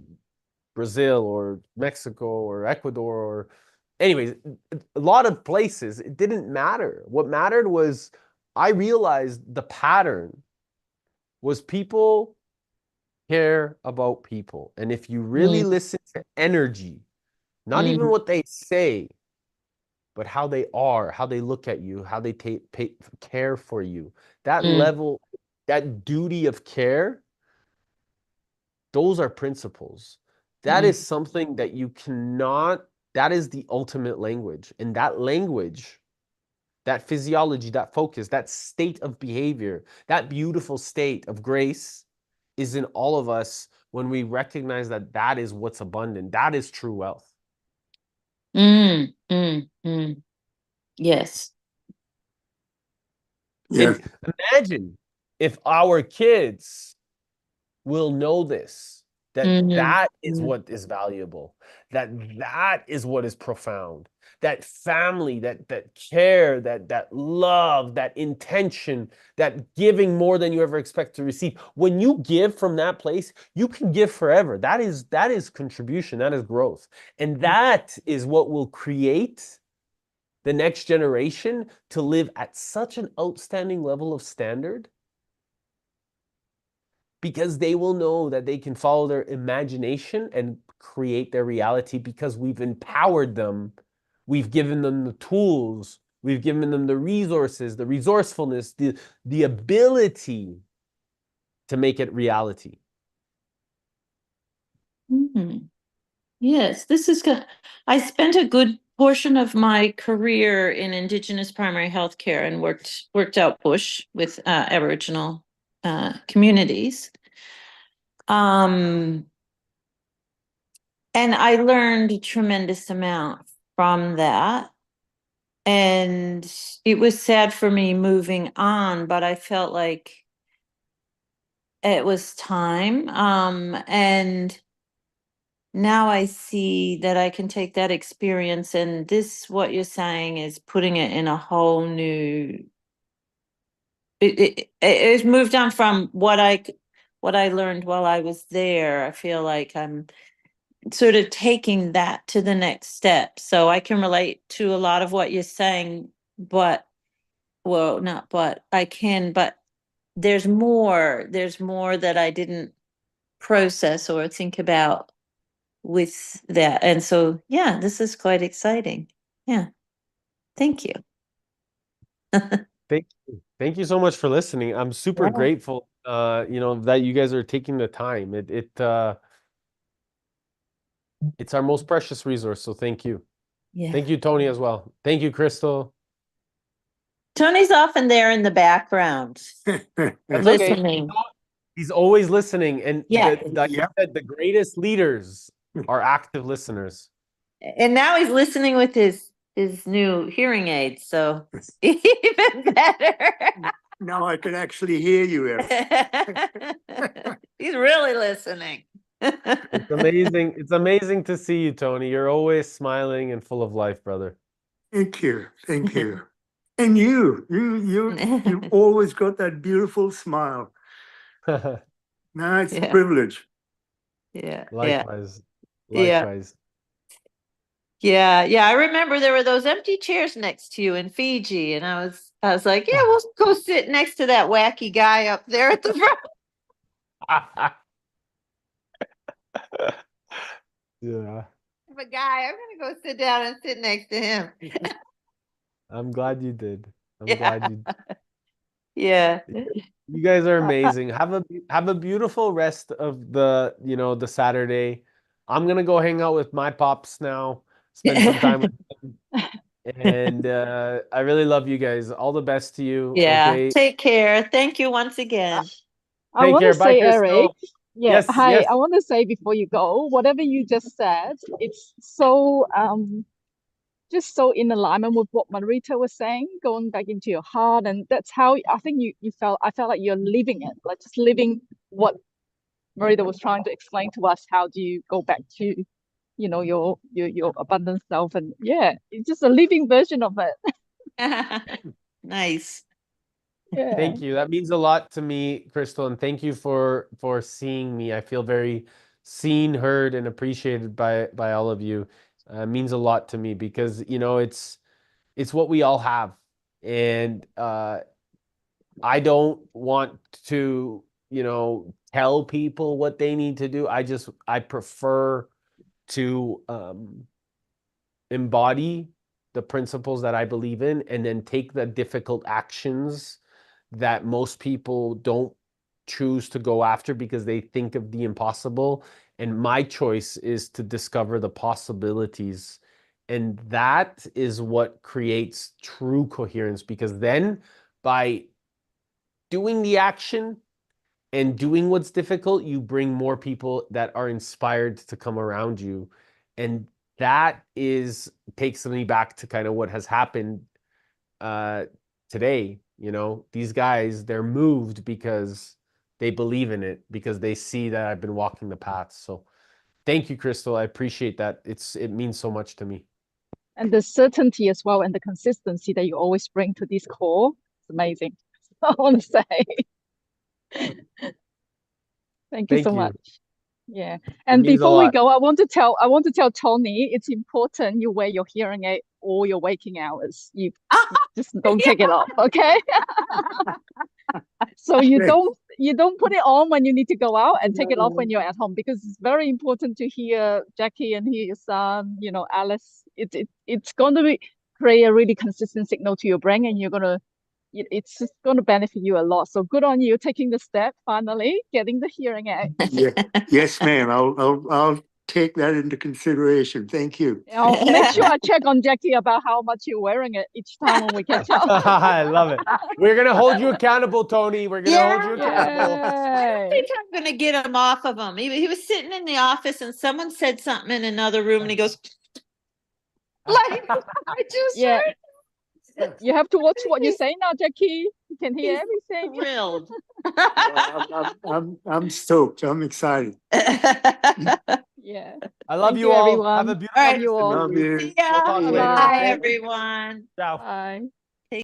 Brazil or Mexico or Ecuador, or anyways, a lot of places, it didn't matter. What mattered was, I realized the pattern was people care about people. And if you really listen to energy, not even what they say, but how they are, how they look at you, how they care for you, that level, that duty of care, those are principles. That is something that you cannot, that is the ultimate language. And that language, that physiology, that focus, that state of behavior, that beautiful state of grace is in all of us when we recognize that that is what's abundant. That is true wealth. Yes. Yeah. And imagine if our kids will know this, that that is what is valuable, that that is what is profound, that family, that care, that love, that intention, that giving more than you ever expect to receive. When you give from that place, you can give forever. That is contribution, that is growth. And that is what will create the next generation to live at such an outstanding level of standard, because they will know that they can follow their imagination and create their reality, because we've empowered them. We've given them the tools. We've given them the resources, the resourcefulness, the ability to make it reality. Yes, this is good. I spent a good portion of my career in Indigenous primary health care and worked out bush with Aboriginal communities. And I learned a tremendous amount from that. And it was sad for me moving on, but I felt like it was time. And now I see that I can take that experience, and this, what you're saying, is putting it in a whole new. It's moved on from what I learned while I was there. I feel like I'm sort of taking that to the next step, so I can relate to a lot of what you're saying. But, well, not but I can. But there's more. There's more that I didn't process or think about with that. And so, yeah, this is quite exciting. Yeah. Thank you. Thank you so much for listening. I'm super grateful, you know, that you guys are taking the time. It's our most precious resource. So thank you. Yeah. Thank you, Tony, as well. Thank you, Crystal. Tony's often there in the background, That's okay. listening. He's always listening. And Yeah. like you said, the greatest leaders are active listeners. And now he's listening with his his new hearing aids, so even better. Now I can actually hear you, Eric. He's really listening. It's amazing. It's amazing to see you, Tony. You're always smiling and full of life, brother. Thank you. Thank you. And you've always got that beautiful smile. Nah, it's a Yeah. privilege. Yeah. Likewise. Yeah. Likewise. Yeah. I remember there were those empty chairs next to you in Fiji, and I was like, yeah, we'll go sit next to that wacky guy up there at the front. Yeah. A guy, I'm gonna go sit down and sit next to him. I'm glad you did. I'm Yeah. glad you Yeah. You guys are amazing. Have a beautiful rest of the, the Saturday. I'm gonna go hang out with my pops now, spend some time with them. And I really love you guys. All the best to you. Yeah. Okay. Take care. Thank you once again. I Take want care. to Bye, say, Crystal. Eric, yeah, Yes, hi. yes. I want to say before you go, whatever you just said, it's so just so in alignment with what Marita was saying, going back into your heart, and that's how I think you felt. I felt like you're living it, like just living what Marita was trying to explain to us. How do you go back to, your abundant self, and yeah, it's just a living version of it. Nice. Yeah. Thank you. That means a lot to me, Crystal, and thank you for seeing me. I feel very seen, heard, and appreciated by all of you. It means a lot to me because it's what we all have, and I don't want to tell people what they need to do. I prefer to embody the principles that I believe in, and then take the difficult actions that most people don't choose to go after because they think of the impossible. And my choice is to discover the possibilities. And that is what creates true coherence, because then by doing the action and doing what's difficult, you bring more people that are inspired to come around you. And that takes me back to kind of what has happened today. These guys, they're moved because they believe in it, because they see that I've been walking the path. So thank you, Crystal. I appreciate that. It means so much to me. And the certainty as well, and the consistency that you always bring to this call, it's amazing. I want to say thank you so much. Yeah. And means a before we lot. go, I want to tell Tony it's important you wear your hearing aid all your waking hours. You just don't take it off, okay? So you don't put it on when you need to go out, and take it off when you're at home, because it's very important to hear Jackie and hear your son, Alice. It's going to create a really consistent signal to your brain, and it's just going to benefit you a lot. So good on you taking the step, finally getting the hearing aid. Yeah. Yes, ma'am. I'll take that into consideration. Thank you. I'll make sure I check on Jackie about how much you're wearing it each time when we catch up. I love it. We're gonna hold you accountable, Tony. We're gonna hold you accountable. I don't think I'm gonna get him off of him. He was sitting in the office and someone said something in another room and he goes, like, I just heard. You have to watch what you say now, Jackie. You can hear He's everything. thrilled. I'm stoked. I'm excited. Yeah. I love Thank you you, all. everyone. Have a beautiful All right. Love you all. Love you. See ya. We'll talk later. Bye, Okay? everyone. Ciao. Bye.